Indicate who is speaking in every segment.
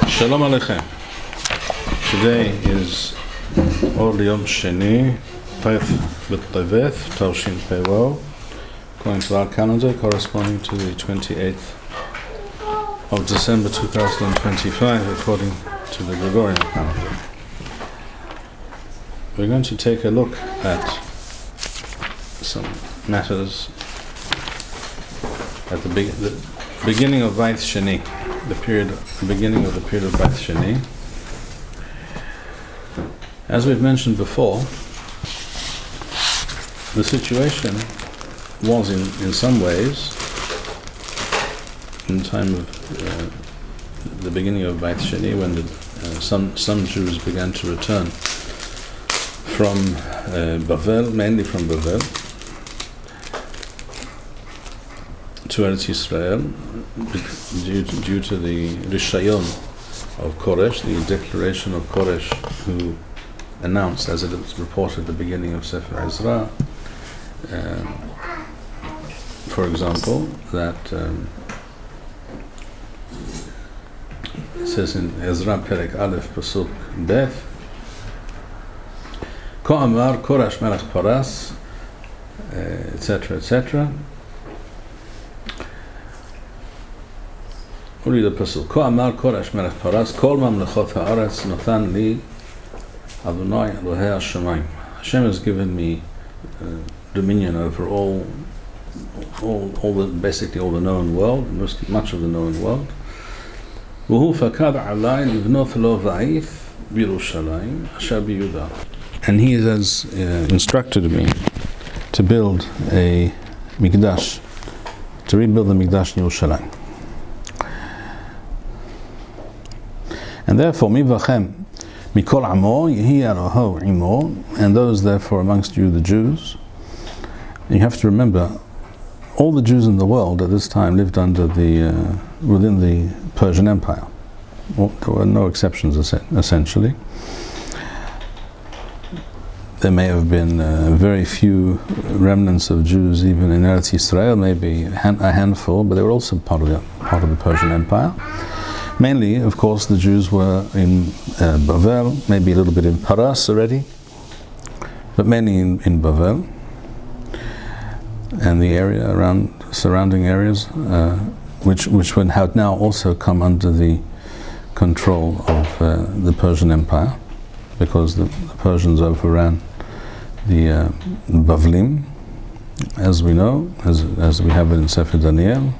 Speaker 1: Shalom Aleichem. Today is Or Yom Sheni, Tef B'Tevet, Tavshin Pei Vav, according to our calendar, corresponding to the 28th of December 2025, according to the Gregorian calendar. We're going to take a look at some matters at the beginning of Vaith Sheni, the beginning of the period of Vaith Sheni. As we've mentioned before, the situation was in some ways, in the time of the beginning of Vaith Sheni, when some Jews began to return from Bavel, mainly from Bavel, to Eretz Yisrael, due to the Rishayon of Koresh, the declaration of Koresh, who announced, as it was reported at the beginning of Sefer Ezra, for example, that it says in Ezra Perek Aleph Pasuk Beth, Ko Amar Koresh Melech Paras, etc., etc. We'll read the pasuk. Ko Amar Koresh Melech Paras, Kol Mamlechot Haaretz Natan Li Adonai Elohei Hashemayim. Hashem has given me dominion over basically all the known world, much of the known world. V'hu fakad alai livnot lo va'ith b'Yerushalayim asher b'Yehuda. And he has instructed me to build a mikdash, to rebuild the mikdash in Yerushalayim. And therefore, mi v'chem mikol amo yehi Eloho imo, and those therefore amongst you, the Jews. You have to remember, all the Jews in the world at this time lived under within the Persian Empire. Well, there were no exceptions, essentially. There may have been very few remnants of Jews even in Eretz Yisrael, maybe a handful, but they were also part of the Persian Empire. Mainly, of course, the Jews were in Bavel, maybe a little bit in Paras already, but mainly in Bavel and the area around surrounding areas, which had now also come under the control of the Persian Empire, because the Persians overran the Bavlim, as we know, as we have it in Sefer Daniel.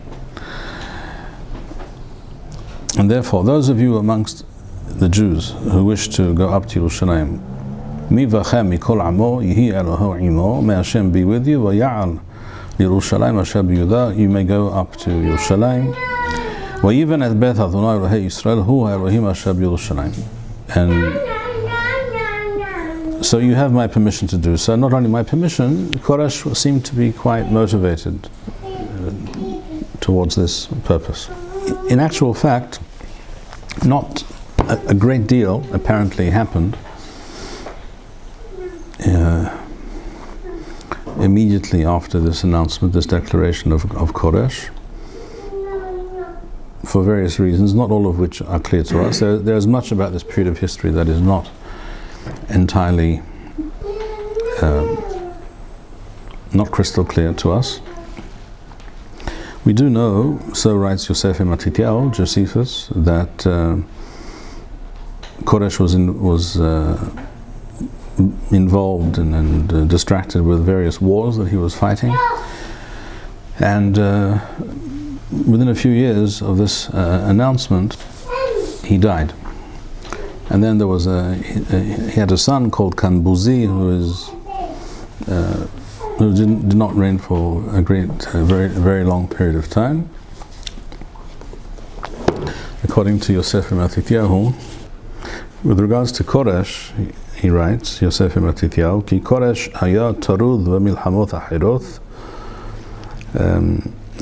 Speaker 1: And therefore, those of you amongst the Jews who wish to go up to Yerushalayim, Mi v'chem mikol amo yehi Eloho imo, may Hashem be with you, v'ya'al Yerushalayim asher b'Yehuda, you may go up to Yerushalayim, v'yiven et bet Adonai Elohei Yisrael hu ha'Elohim asher b'Yerushalayim. And so you have my permission to do so. Not only my permission, Koresh seemed to be quite motivated towards this purpose. In actual fact, not a great deal apparently happened immediately after this announcement, this declaration of Koresh, for various reasons, not all of which are clear to us. There's much about this period of history that is not entirely not crystal clear to us. We do know, so writes Yosef Matityahu, Josephus, that Koresh was involved and distracted with various wars that he was fighting, and within a few years of this announcement, he died. And then there was he had a son called Kanbuzi, who did not reign for a very long period of time. According to Yosef Matityahu, with regards to Koresh, he writes, Yosef Matityahu, Ki Koresh haya tarud v'milhamot achiroth,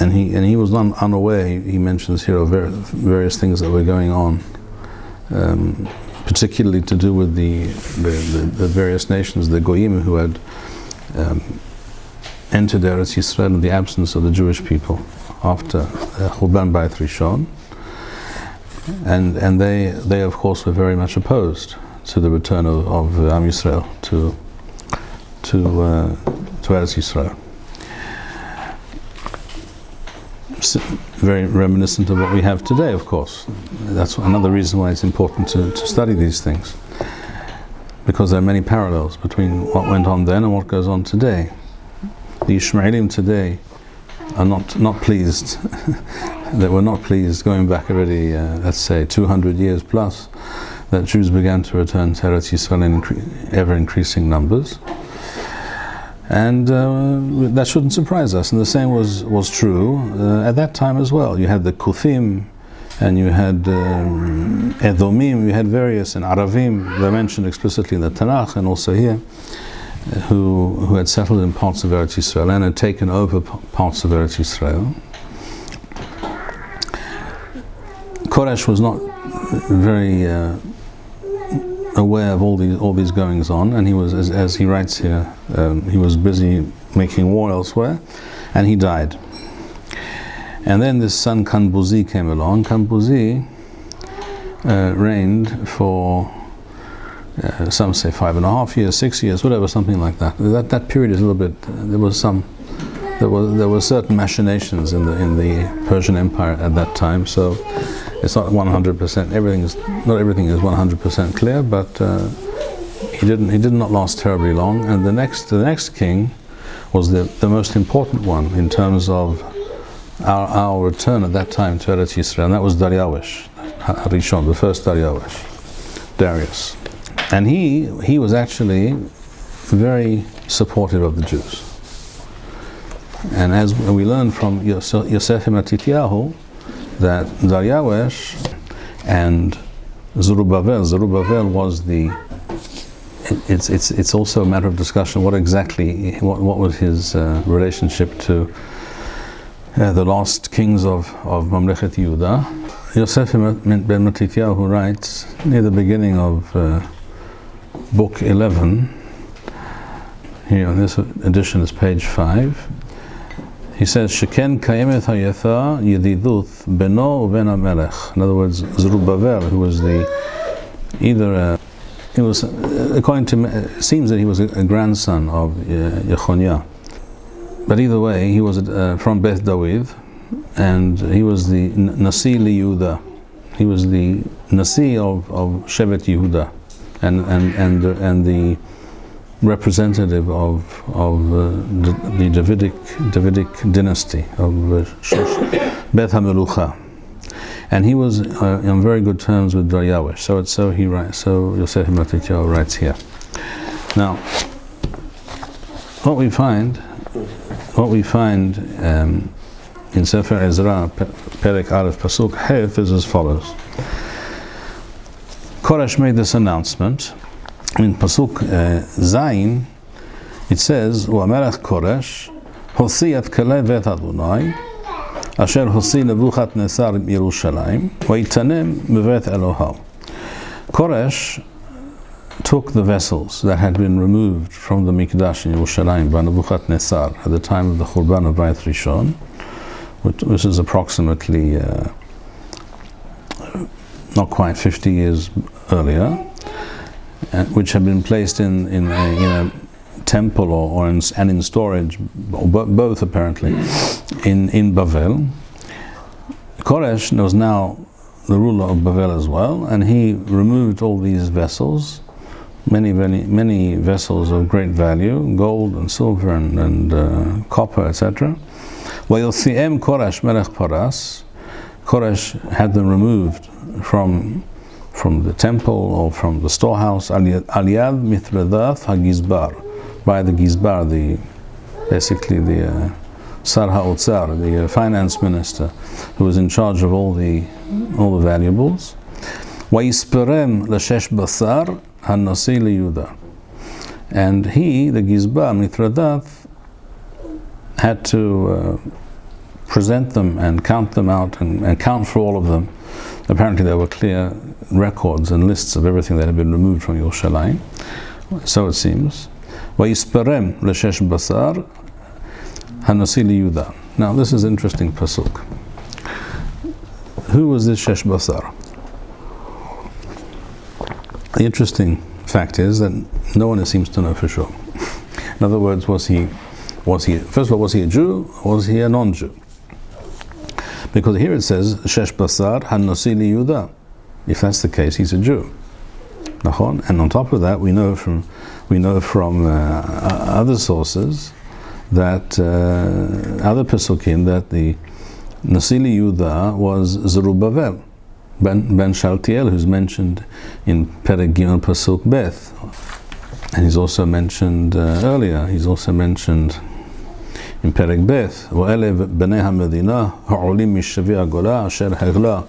Speaker 1: and he was unaware. He mentions here of various things that were going on, particularly to do with the various nations, the Goyim, who had entered Eretz Yisrael in the absence of the Jewish people. after Churban Bayit Rishon, and they of course were very much opposed to the return of Am Yisrael to Eretz Yisrael. Very reminiscent of what we have today, of course. That's another reason why it's important to study these things, because there are many parallels between what went on then and what goes on today. The Ishmaelim today are not pleased. They were not pleased going back already, let's say, 200 years plus, that Jews began to return to Eretz Yisrael in ever increasing numbers. And that shouldn't surprise us. And the same was true at that time as well. You had the Kuthim, and you had Edomim, you had various, and Aravim, they're mentioned explicitly in the Tanakh and also here, who had settled in parts of Eretz Yisrael and had taken over parts of Eretz Yisrael. Koresh was not very aware of all these goings on, and he was, as he writes here, he was busy making war elsewhere, and he died. And then this son Kanbuzi came along. Kanbuzi reigned for some say 5.5 years, 6 years, whatever, something like that. That period is a little bit. There were certain machinations in the Persian Empire at that time, so it's not 100%. Not everything is 100% clear, but he did not last terribly long. And the next king was the most important one in terms of our return at that time to Eretz Yisrael, and that was Dariash Rishon, the first Darius. And he was actually very supportive of the Jews. And as we learn from Yosef Matityahu, that Dariash and Zerubbabel was it's also a matter of discussion what was his relationship to the last kings of Mamlechet Yehuda. Yosef ben Matityahu writes near the beginning of book 11, here on this edition is page 5, he says, Sheken kayemet hayatha yediduth beno uben hamelech. In other words, Zerubbabel, who was according to, it seems that he was a grandson of Yechoniah. But either way, he was from Beth David, and he was the Nasi Yehuda. He was the Nasi of Shevet Yehuda, and the representative of the Davidic dynasty of Beth HaMelucha, and he was on very good terms with Dariash. So Yosef Matityahu writes here. Now, what we find in Sefer Ezra, Perek Aleph, Pasuk Heth, is as follows. Koresh made this announcement. In Pasuk Zayin, it says, "U'amelech Koresh hosi et kalei vet Adonai, asher hosi Nebuchadnezzar Yerushalayim, va'itanem bevet Elohau." Koresh took the vessels that had been removed from the Mikdash in Yerushalayim by Nebuchadnezzar at the time of the Churban of Bayit Rishon, which is approximately not quite 50 years earlier, which had been placed in a temple and in storage, both apparently, in Bavel. Koresh was now the ruler of Bavel as well, and he removed all these vessels, many vessels of great value, gold and silver and copper, etc. Vayosiem Koresh melech Paras. Koresh had them removed from the temple or from the storehouse, Aliyad Mithredath HaGizbar, by the Gizbar, basically the Sar HaOtzar, the finance minister, who was in charge of all the valuables. Vayisperem l'shesh basar hanasi liyuda, and he, the Gizbar Mithredath, had to present them and count them out and count for all of them. Apparently there were clear records and lists of everything that had been removed from Yerushalayim, so it seems. Vayisperem l'shesh basar hanasi liyuda. Now this is interesting pasuk. Who was this Shesh Basar? The interesting fact is that no one seems to know for sure. In other words, was he first of all, was he a Jew or was he a non-Jew? Because here it says Shesh Basar Han-Nasi Li-Yuda. If that's the case, he's a Jew. And on top of that, we know from other sources that other Pesukim that the Nasi Li-Yuda was Zerubbabel ben Shaltiel, who's mentioned in Perek Gimel Pasuk Beth, and he's also mentioned earlier. He's also mentioned in Perek Beth, وَأَلَّ بَنَيْ هَمَدِينَةِ هَعُلِمْ مِشَّبِي أَغُلَا أَشَرْ هَغْلَا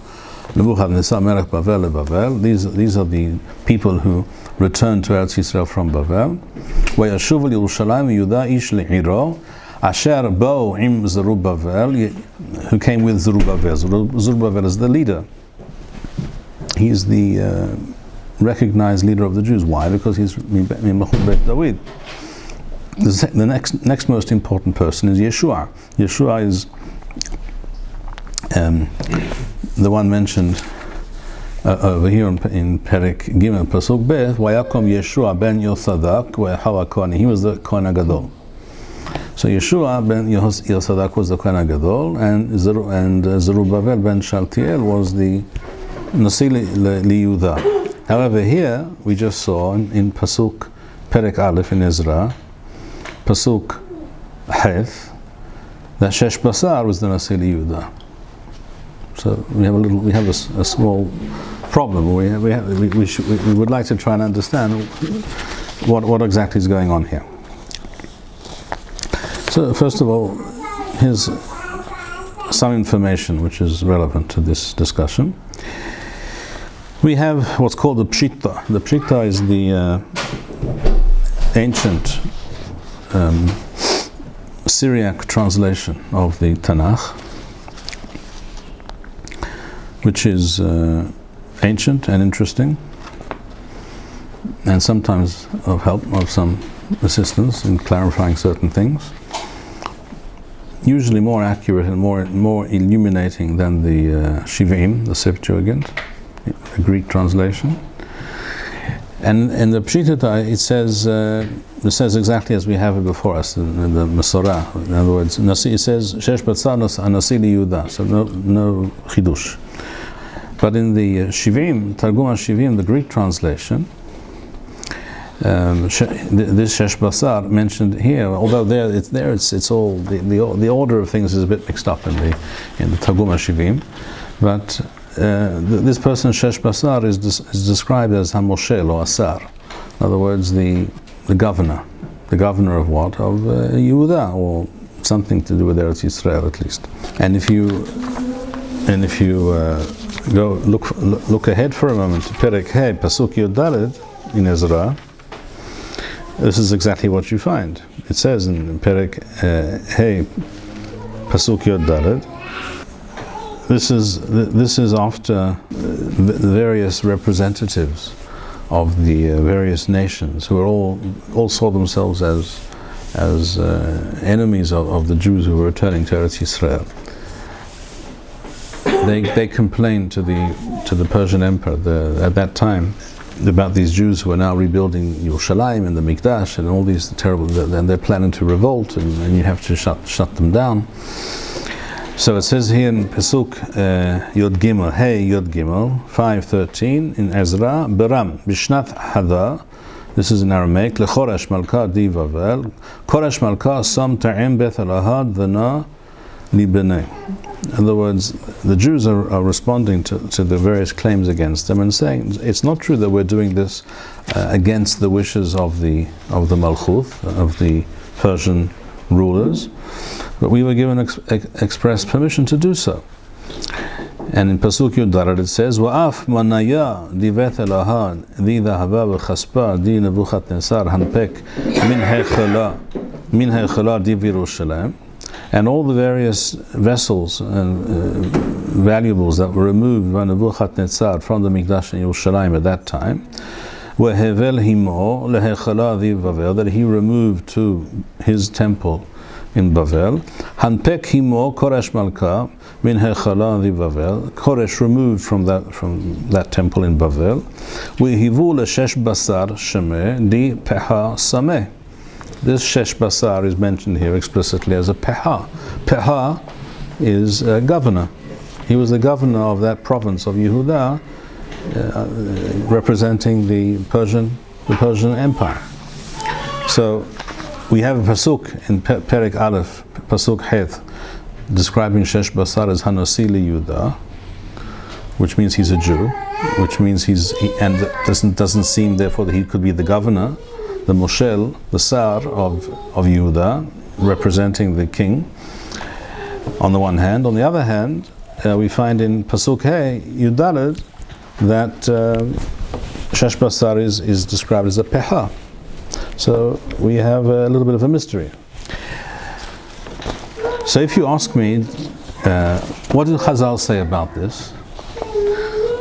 Speaker 1: Nebuchadnezzar Melech Bavel Bavel. These are the people who returned to Eretz Yisrael from Bavel. وَيَشُوفُ لِيَرُوشَلَيْمِ يُهُدَا إِيش لِعِيرَهُ أَشَرْ بَوْا عِمْ زَرُبَّابَل, who came with Zerubbabel. Zerubbabel is the leader. He's the recognized leader of the Jews. Why? Because he's Mimachut Beit David. The next most important person is Yeshua. Yeshua is the one mentioned over here in Perek Gimel Pasuk Beth. Vayakom Yeshua ben Yosadak ve'Hawa Kohen. He was the Kohen HaGadol. So Yeshua ben Yosadak was the Kohen HaGadol, and Zerubbabel ben Shaltiel was the Nasi Li-Yuda. However, here we just saw in Pasuk Perek Aleph in Ezra, Pasuk Heth, that Shesh Basar was the Nasi Li-Yuda. So we have a small problem. We would like to try and understand what exactly is going on here. So first of all, here's some information which is relevant to this discussion. We have what's called the Pshita. The Pshita is the ancient Syriac translation of the Tanakh, which is ancient and interesting, and sometimes of help, of some assistance in clarifying certain things. Usually more accurate and more illuminating than the Shivim, the Septuagint, the Greek translation. And in the Pshita it says exactly as we have it before us in the Masorah. In other words, it says Shesh Basar Nasi Li-Yuda, so no chidush. But in the Shivim, Targum HaShivim, the Greek translation, this Shesh Basar mentioned here, although it's all the order of things is a bit mixed up in the Targum HaShivim, but this person Shesh Basar is described as HaMoshel or Asar. In other words, the governor of what? Of Yehuda, or something to do with Eretz Yisrael at least. And if you go look ahead for a moment to Perek Hey Pasuk Yud Daled in Ezra, this is exactly what you find. It says in Perek Hey Pasuk Yud Daled. This is after the various representatives of the various nations who are all saw themselves as enemies of the Jews who were returning to Eretz Yisrael. They complained to the Persian Emperor at that time about these Jews who are now rebuilding Yerushalayim and the Mikdash and all these terrible, and they're planning to revolt, and you have to shut them down. So it says here in Pasuk Yod Gimel, Hey Yod Gimel 5:13 in Ezra, Beram Bishnat Hadar. This is in Aramaic. LeChoresh Malka Di Vavel. Koresh Malka Sam Ta'im Beth Alahad Vana Libene. In other words, the Jews are responding to the various claims against them and saying it's not true that we're doing this against the wishes of the Malchuth, of the Persian rulers, but we were given express permission to do so. And in Pasuk Yud Daled it says, "Wa'af manaya divet elahad di dhahava v'chaspa di Nebuchadnezzar hanpek min hechala di Yerushalayim." And all the various vessels and valuables that were removed by Nebuchadnezzar from the Mikdash in Yerushalayim at that time, that he removed to his temple in Bavel. Hanpek himo Koresh Malka min hechala di Bavel. Koresh removed from that temple in Bavel. Vehivu leshesh basar shemeh di peha sameh. This shesh basar is mentioned here explicitly as a peha. Peha is a governor. He was the governor of that province of Yehuda, representing the Persian Empire. So we have a pasuk in Perek Aleph, pasuk Het, describing Shesh Basar as Hanasi Yehuda, which means he's a Jew, which means and doesn't seem therefore that he could be the governor, the Moshel, the Sar of Yehuda, representing the king. On the one hand, on the other hand, we find in pasuk He Yudalet that Shesh Basar is described as a peha. So we have a little bit of a mystery. So if you ask me, what did Chazal say about this?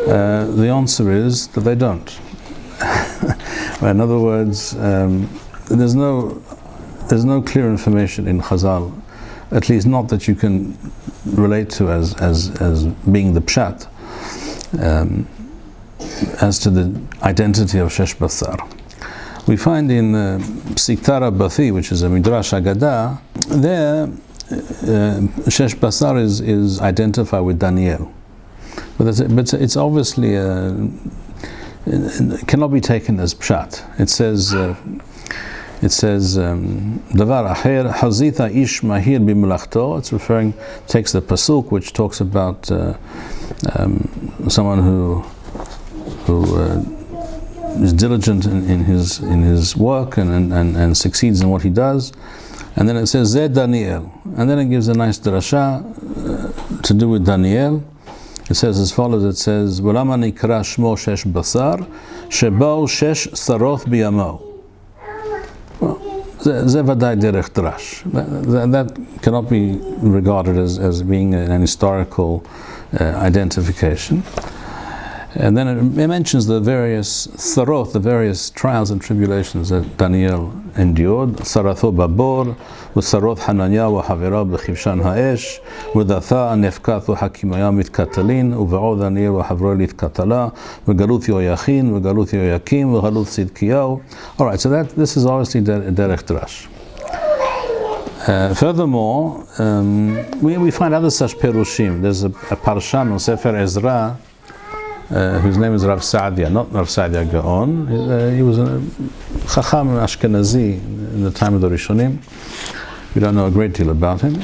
Speaker 1: The answer is that they don't. In other words, there's no clear information in Chazal, at least not that you can relate to as being the pshat, as to the identity of Shesh Basar. We find in Siktara Bathi, which is a Midrash Agadah, there Shesh Basar is identified with Daniel, but it's obviously it cannot be taken as pshat. It says Davar Acher Hazita Ish Mahir Bimulachto. It's takes the pasuk which talks about someone who is diligent in his work and succeeds in what he does, and then it says Zed Daniel, and then it gives a nice drasha to do with Daniel. It says as follows. It says V'lama nikra shmo shesh basar shebao shesh saroth biyamo. Ze vaday derech drash. That cannot be regarded as being an historical identification. And then it mentions the various saroth, the various trials and tribulations that Daniel endured. Saratho babor, v'saroth Hananya v'havera b'chivshan ha'esh, v'datha nefkat v'hakimaya mitkatalin, uv'od Daniel v'havro litkatala, v'galut Yoyachin, v'galut Yoyakim, v'galut Tzidkiyahu. All right, so this is obviously derech drash. Furthermore, we find other such perushim. There's a parsham on Sefer Ezra, whose name is Rav Saadia, not Rav Saadia Gaon. He was a Chacham Ashkenazi in the time of the Rishonim. We don't know a great deal about him.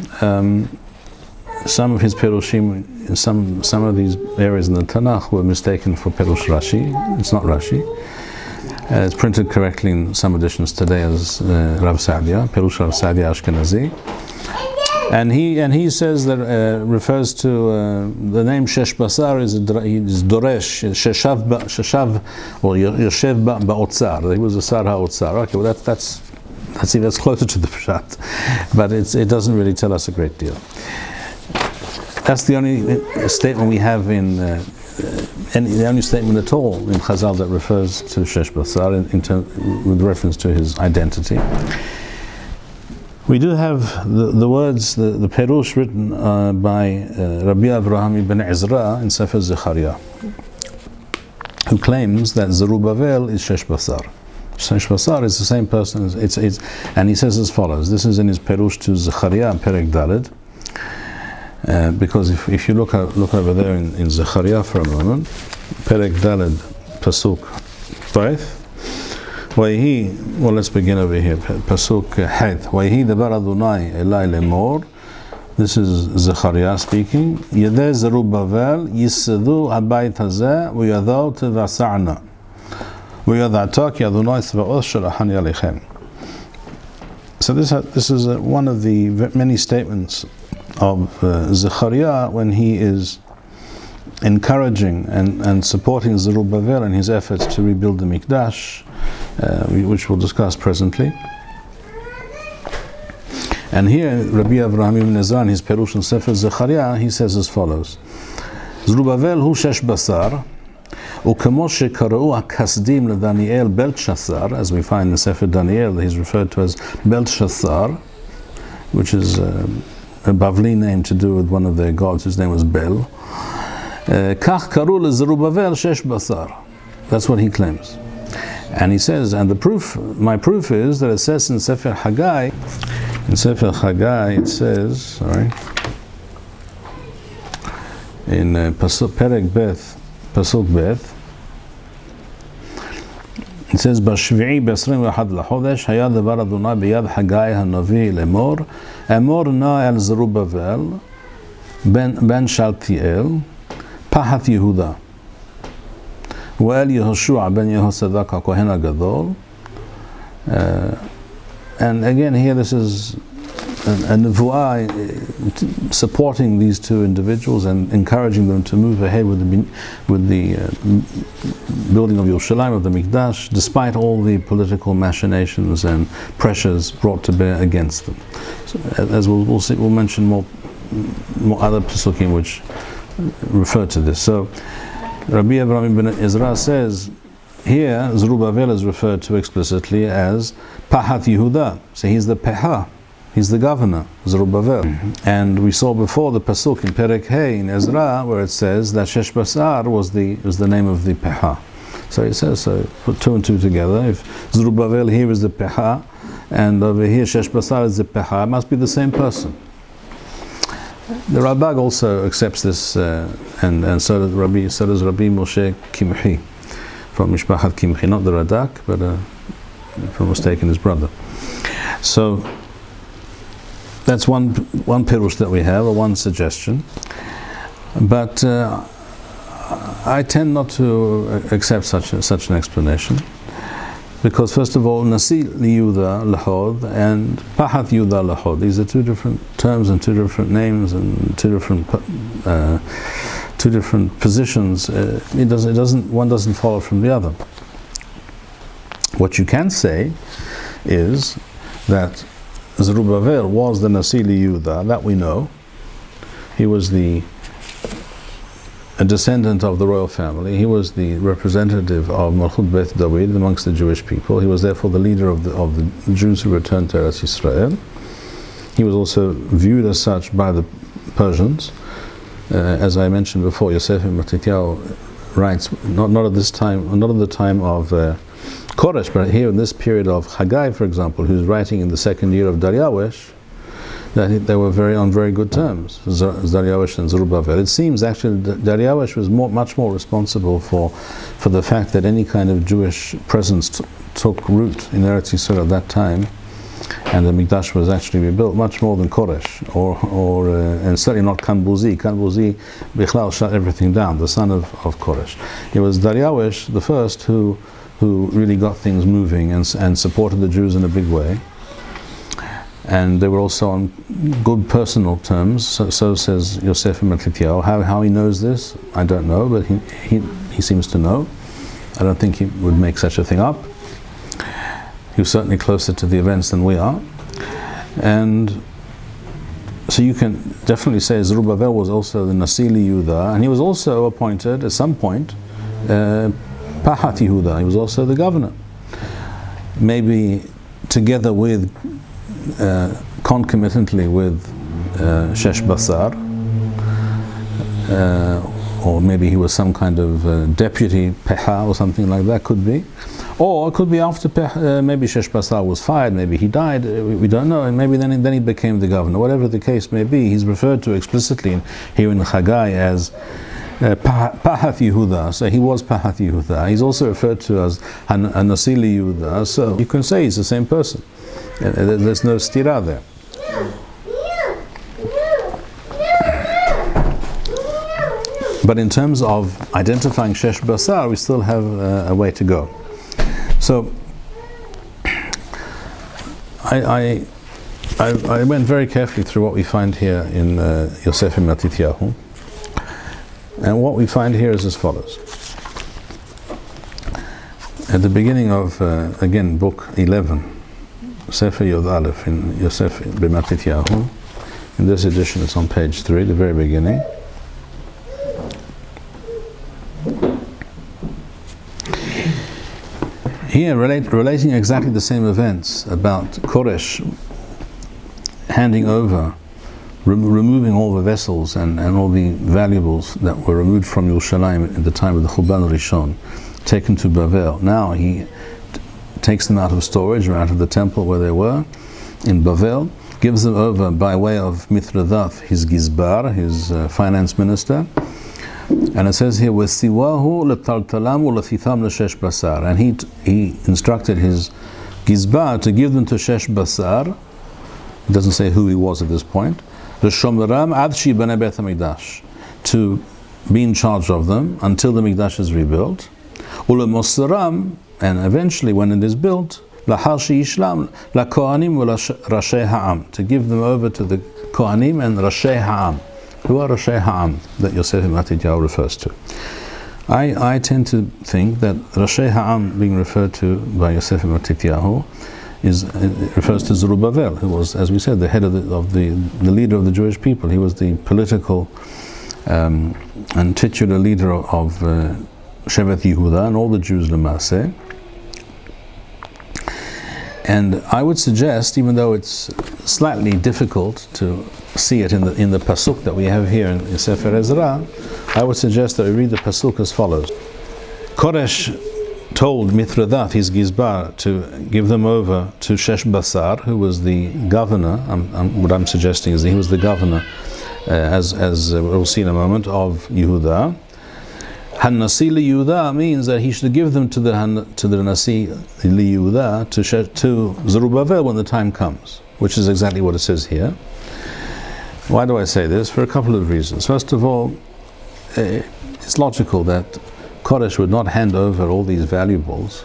Speaker 1: Some of his Perushim, some of these areas in the Tanakh were mistaken for Perush Rashi. It's not Rashi. It's printed correctly in some editions today as Rav Saadia, Perush Rav Saadia Ashkenazi. And he says that refers to the name Shesh Basar is Doresh Sheshav or Yoshev Ba'otzar. He was a Sar HaOtzar. Okay, well that's closer to the Pshat, but it doesn't really tell us a great deal. That's the only statement we have the only statement at all in Chazal that refers to Shesh Basar with reference to his identity. We do have the words, the Perush written by Rabbi Avraham ibn Ezra in Sefer Zechariah, who claims that Zerubbabel is Shesh Basar. Shesh Basar is the same person, and he says as follows. This is in his Perush to Zechariah, Perek Daled, because if you look over there in Zechariah for a moment, Perek Daled, Pasuk 5, well, let's begin over here. Pasuk Het. Vayhi davar Adonai elai lemor. This is Zechariah speaking. Yedei Zerubbabel yisadu habayit hazeh v'yadau tevasa'na v'yadata ki Adonai tzvaot shalachani alechem. So this is one of the many statements of Zechariah when he is encouraging and supporting Zerubbabel in his efforts to rebuild the Mikdash, which we'll discuss presently. And here, Rabbi Avraham ibn Ezra, in his Perush and Sefer Zechariah, he says as follows: Zerubbabel hu shesh basar, ukemo shekara'u hakasdim leDaniel Beltshazar, as we find in Sefer Daniel, he's referred to as Beltshazar. which is a Bavli name to do with one of their gods, whose name was Bel. Kach karu leZerubbabel shesh basar. That's what he claims. And he says, and my proof is that it says in Sefer Haggai, it says, sorry, in Perek Beth, Pasuk Beth, it says, "Bashvi'i b'esrim v'achad l'chodesh hayad devar Adonai b'yad Haggai hanavi lemor, emor na el Zerubbabel ben Shaltiel, pahat Yehuda, וأل يهوشع بن يهوصدق הכהן הגדול." And again, here this is a nevuah supporting these two individuals and encouraging them to move ahead with the building of Yerushalayim, of the Mikdash, despite all the political machinations and pressures brought to bear against them. So, as we'll see, we'll mention more other pesukim which refer to this. So Rabbi Avraham ben Ezra says here Zerubbabel is referred to explicitly as Pahat Yehuda. So he's the Peha, he's the governor, Zerubbabel. And we saw before the pasuk in Perek Hey in Ezra where it says that Shesh Basar was the name of the Peha. So it says, so put two and two together. If Zerubbabel here is the Peha and over here Shesh Basar is the Peha, it must be the same person. The Rambam also accepts this, and so does Rabbi Moshe Kimchi from Mishpachat Kimchi, not the Radak, but if I'm mistaken, his brother. So that's one pirush that we have, or one suggestion. But I tend not to accept such an explanation, because first of all, Nasi Yehuda Lahod and Pahat Yehuda Lahod, these are two different terms and two different names and two different positions. One doesn't follow from the other. What you can say is that Zerubbabel was the Nasi Yehuda, that we know. He was a descendant of the royal family. He was the representative of Malchut Beth David amongst the Jewish people. He was therefore the leader of the Jews who returned to Eretz Yisrael. He was also viewed as such by the Persians. As I mentioned before, Yosef ibn Matityahu writes, not at the time of Koresh, but here in this period of Haggai, for example, who's writing in the second year of Dariawesh, that they were on very good terms, Dariawesh and Zerubbabel. It seems actually that Dariawesh was much more responsible for the fact that any kind of Jewish presence took root in Eretz Yisrael at that time, and the Mikdash was actually rebuilt much more than Koresh, and certainly not Kanbuzi. Kanbuzi, Bichlal shut everything down, the son of Koresh. It was Dariawesh the first who really got things moving and supported the Jews in a big way. And they were also on good personal terms. So says Yosef ibn Matityahu. How he knows this, I don't know, but he seems to know. I don't think he would make such a thing up. He was certainly closer to the events than we are. And so you can definitely say Zerubbabel was also the Nasi Yehuda, and he was also appointed at some point Pahat Yehuda. He was also the governor. Maybe together with concomitantly with Shesh Basar, or maybe he was some kind of deputy Peha or something like that, could be. Or it could be after maybe Shesh Basar was fired, maybe he died, we don't know, and maybe then he became the governor. Whatever the case may be, he's referred to explicitly here in Haggai as Pahat Yehuda. So he was Pahat Yehuda. He's also referred to as Nasi Yehuda. So you can say he's the same person. There's no stira there. But in terms of identifying Shesh Basar, we still have a way to go. So I went very carefully through what we find here in Yosef ibn Matityahu, and what we find here is as follows. At the beginning of again book 11, Sefer Yod Aleph in Yosef ibn Matityahu, in this edition it's on page 3, the very beginning. Here, relating exactly the same events about Koresh, handing over, removing all the vessels and all the valuables that were removed from Yerushalayim at the time of the Churban Rishon, taken to Bavel. Now he takes them out of storage or out of the temple where they were in Bavel, gives them over by way of Mithredath, his Gizbar, his finance minister. And it says here, وَسِوَاهُ لَطَلْتَلَامُ وَلَثِثَامُ لَشَشْ بَسَار. And he instructed his Gizbar to give them to Shesh Basar. It doesn't say who he was at this point. L'shomeram ad shibane Beit HaMikdash, to be in charge of them until the Mikdash is rebuilt. Ulemosaram, and eventually when it is built, lahar she'ishlam laKohanim u'Rashei Ha'am, to give them over to the Kohanim and Rashei Ha'am. Who are Rashei Ha'am that Yosef Matityahu refers to? I tend to think that Rashei Ha'am being referred to by Yosef Matityahu refers to Zerubbabel, who was, as we said, the head of the leader of the Jewish people. He was the political and titular leader of Shevet Yehuda and all the Jews L'Maseh. And I would suggest, even though it's slightly difficult to see it in the pasuk that we have here in Sefer Ezra, I would suggest that we read the pasuk as follows. Koresh told Mithredath, his Gizbar, to give them over to Shesh Basar, who was the governor. What I'm suggesting is that he was the governor, as we'll see in a moment, of Yehuda. Han-Nasi li-Yehuda means that he should give them to the Nasi li-Yehuda, to Zerubbabel when the time comes, which is exactly what it says here. Why do I say this? For a couple of reasons. First of all, it's logical that Koresh would not hand over all these valuables,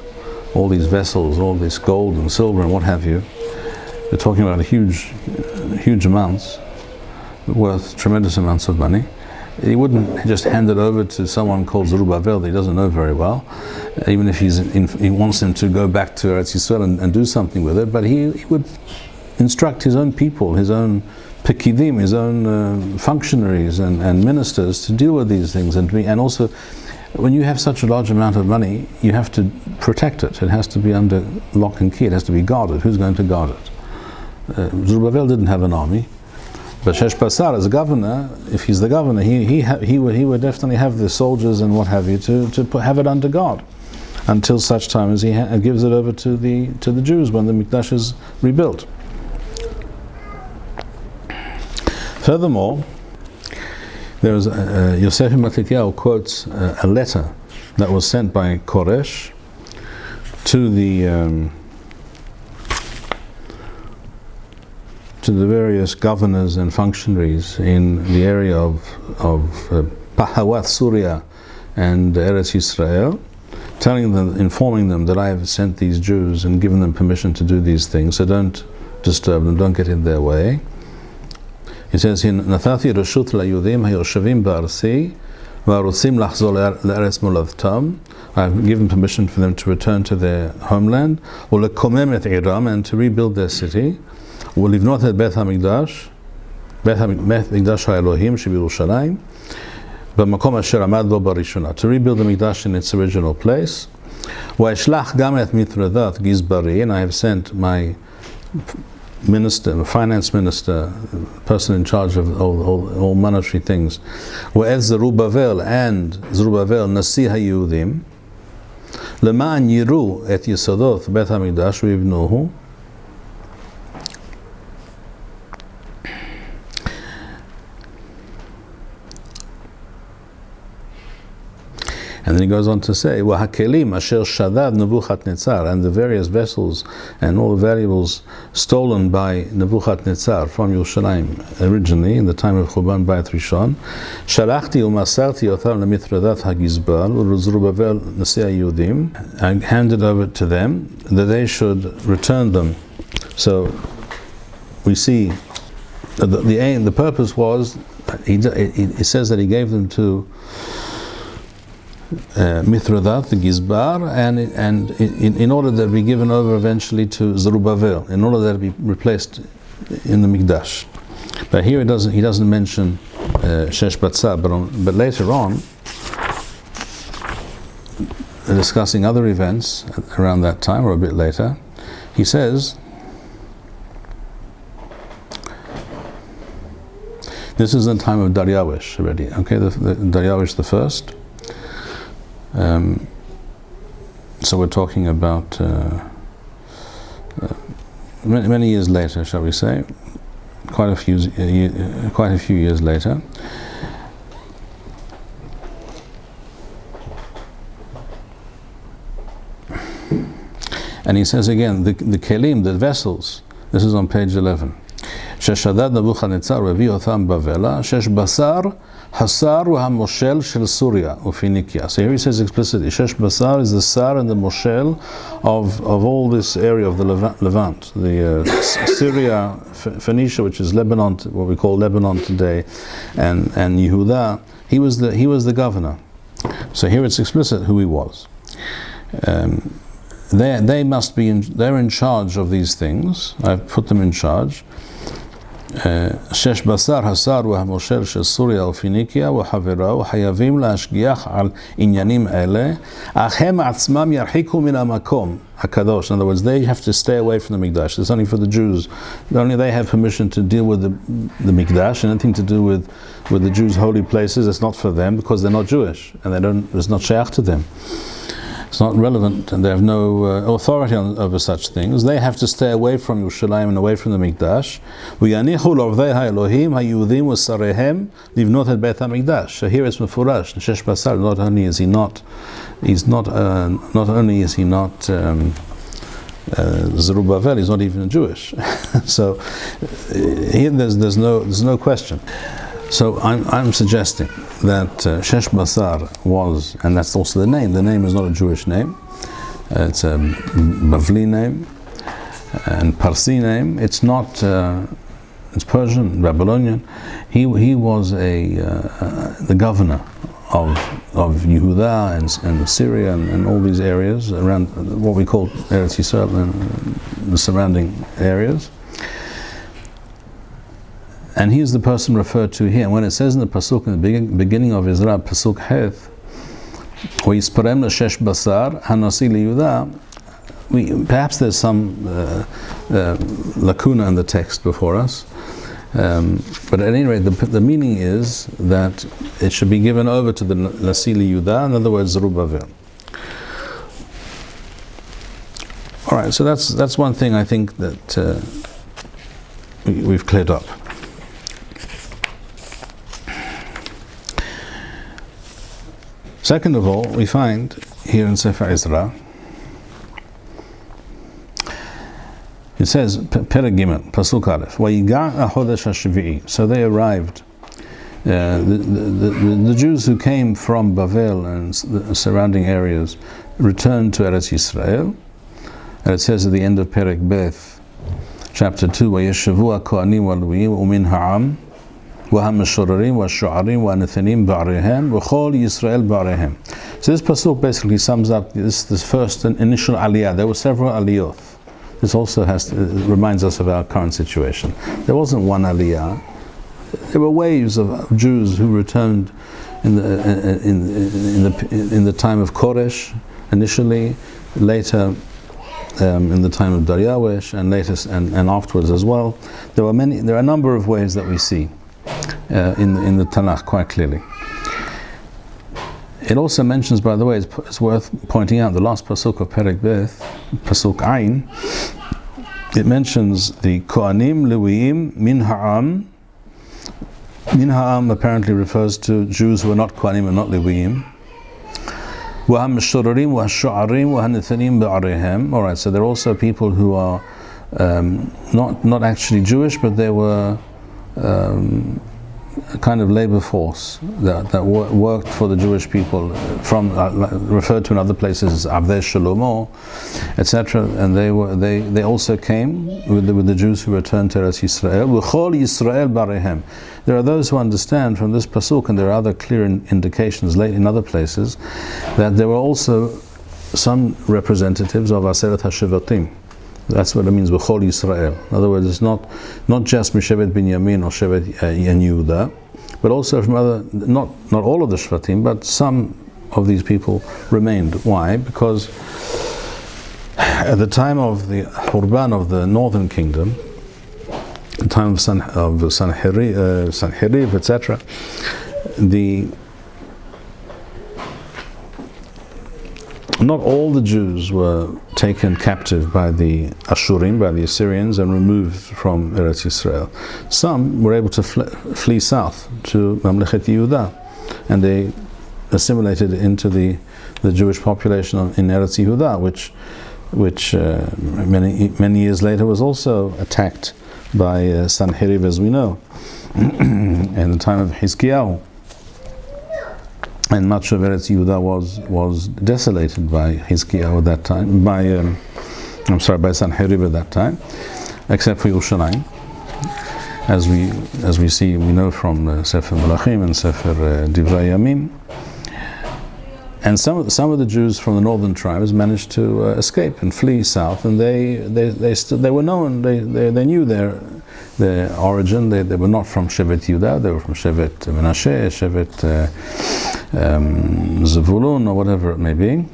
Speaker 1: all these vessels, all this gold and silver and what have you. We're talking about huge amounts, worth tremendous amounts of money. He wouldn't just hand it over to someone called Zerubbabel that he doesn't know very well, even if he wants him to go back to Eretz Yisrael and do something with it. But he would instruct his own people, his own pekidim, his own functionaries and ministers to deal with these things. And also, when you have such a large amount of money, you have to protect it. It has to be under lock and key. It has to be guarded. Who's going to guard it? Zerubbabel didn't have an army. But Shesh Basar, as a governor, if he's the governor, he would definitely have the soldiers and what have you to have it under guard until such time as he gives it over to the Jews when the Mikdash is rebuilt. Furthermore, there was Yosef Matityahu quotes a letter that was sent by Koresh to the various governors and functionaries in the area of Pahawath, Syria, and Eretz Yisrael, informing them that I have sent these Jews and given them permission to do these things, so don't disturb them, don't get in their way. He says here, Nathati Rashut LaYudim HaYoshavim Ba'arsi Va'arutzim Lachzor L'Eretz Molavtam. I have given permission for them to return to their homeland, U'lekomem et Iram, and to rebuild their city. ולבנות את בית המקדש, בית המקדש האלוהים שבירושלים, במקום אשר עמד בו בראשונה, to rebuild the Mikdash in its original place. ואשלח גם את מithredath גזברי, and I have sent my minister, my finance minister, person in charge of all monetary things, ואת זרובבל and זרובבל נשיא היהודים, למען יראו את יסודות בית המקדש ויבנוהו, and then he goes on to say, وَهَكَلِيم أَشَرْ شَدَدْ Nebuchadnezzar, and the various vessels and all the valuables stolen by Nebuchadnezzar from Yerushalayim originally in the time of Churban Bayit Rishon, شَلَخْتِي وَمَسَرْتِي أَوْتَمْ لَمِثْرَدَثْ HaGizbal وَزَرُبَّبَل نَسِيَ HaYudim. I handed over to them that they should return them. So we see the purpose was, it says that he gave them to Mithredath, the Gizbar, and in order that it be given over eventually to Zerubbabel, in order that it be replaced in the Mikdash. But here he doesn't mention Shesh Basar, but later on, discussing other events around that time or a bit later, he says This is the time of Daryawish already. Okay, the Daryawish the first. So we're talking about many years later, shall we say? Quite a few years later. And he says again, the kelim, the vessels. This is on page 11. ששדד נבוכדנצר והביא אותם בבלה, שש בשר, הסר והמושל של סוריה ופיניקיה. So here he says explicitly, שש בשר is the sar and the moshel of all this area of the Levant, the Syria, Phoenicia, which is Lebanon, what we call Lebanon today, and Yehuda. He was the governor. So here it's explicit who he was. They must be they're in charge of these things. I've put them in charge. שש בשר הסר והמושל של סוריה ופיניקיה וחברה חייבים להשגיח על עניינים אלה, אך הם עצמם ירחיקו מן המקום הקדוש. In other words, they have to stay away from the Mikdash. It's only for the Jews. Only they have permission to deal with the Mikdash, and anything to do with the Jews' holy places. It's not for them because they're not Jewish and it's not shaykh to them. It's not relevant, and they have no authority over such things. They have to stay away from Yerushalayim and away from the Mikdash. وَيَنِيخُوا لَعُرْضَيْ هَاِلُوهِيمْ هَيُوذِيمْ وَسَرِهِمْ لِبْنُوتَ الْبَيْتَ الْمِقْدَاشِ. So here it's mufurash. Shesh Basar, not only is he not Zerubbabel, he's not even Jewish. So here there's no question. So I'm suggesting that Shesh Basar was, and that's also the name. The name is not a Jewish name. It's a Bavli name and Parsi name. It's not. It's Persian, Babylonian. He was the governor of Yehuda and Syria and all these areas around what we call Eretz Yisrael and the surrounding areas. And he is the person referred to here. And when it says in the pasuk, in the beginning of Ezra, pasuk Heth, وَيِسْپَرَمْ لَشَشْ بَصَارْ هَنَصِي لِيُذَا, perhaps there's some lacuna in the text before us. But at any rate, the meaning is that it should be given over to the Nasi Yudah, in other words, Zerubbabel. All right, so that's one thing I think that we've cleared up. Second of all, we find here in Sefer Ezra, it says, Perek Gimel, Pasuk Aleph, Vayiga HaChodesh HaShvi'i. So they arrived, the Jews who came from Bavel and the surrounding areas returned to Eretz Yisrael. And it says at the end of Perek Beth, chapter 2, Vayeshavu HaKohanim V'Leviim Umin Ha'am وَهَمَّشُرَرِيم وَالشُّعَرِيم وَأَنَثَنِيم بَعْرِهِمْ وَخَالِ يِسْرَائِلْ بَعْرِهِمْ. So this pasuk basically sums up this first initial aliyah. There were several aliyot. This also reminds us of our current situation. There wasn't one aliyah. There were waves of Jews who returned in the time of Koresh initially, later in the time of Daryawish, and later and afterwards as well. There are a number of ways that we see in the Tanakh quite clearly. It also mentions, by the way, it's worth pointing out, the last pasuk of Perek Beth, pasuk Ayin, it mentions the Kohanim, Leviim, Min Ha'am. Min Ha'am apparently refers to Jews who are not Kohanim and not Leviim. وَهَمَّشُرَرِيم وَالشُّعَرِيم وَهَنَثَنِيم بَعْرِهِمْ. All right, so there are also people who are not actually Jewish, but they were a kind of labor force that worked for the Jewish people, from referred to in other places as Avdei Shalomo, etc. And they also came with the Jews who returned to Eretz Yisrael. V'chol Yisrael barehem. There are those who understand from this pasuk, and there are other clear indications late in other places, that there were also some representatives of Aseret HaShevatim. That's what it means, B'chol Yisrael. In other words, it's not just Mishevet Binyamin or Shevet Yehuda, but also from other, not all of the Shvatim, but some of these people remained. Why? Because at the time of the Hurban of the northern kingdom, the time of Sanheriv, etc., not all the Jews were taken captive by the Ashurim, by the Assyrians, and removed from Eretz Yisrael. Some were able to flee south to Mamlechet Yehuda, and they assimilated into the Jewish population in Eretz Yehuda, which many years later was also attacked by Sanheriv, as we know, in the time of Hizkiyahu. And much of Eretz Yehuda was desolated by Hizkiyahu at that time, by Sanheriv at that time, except for Yerushalayim, as we see, we know from Sefer Melachim and Sefer Divrei Yamim. And some of the Jews from the northern tribes managed to escape and flee south, and they were known. They knew their origin. They were not from Shevet Yehuda. They were from Shevet Menashe, Shevet Zevulun, or whatever it may be.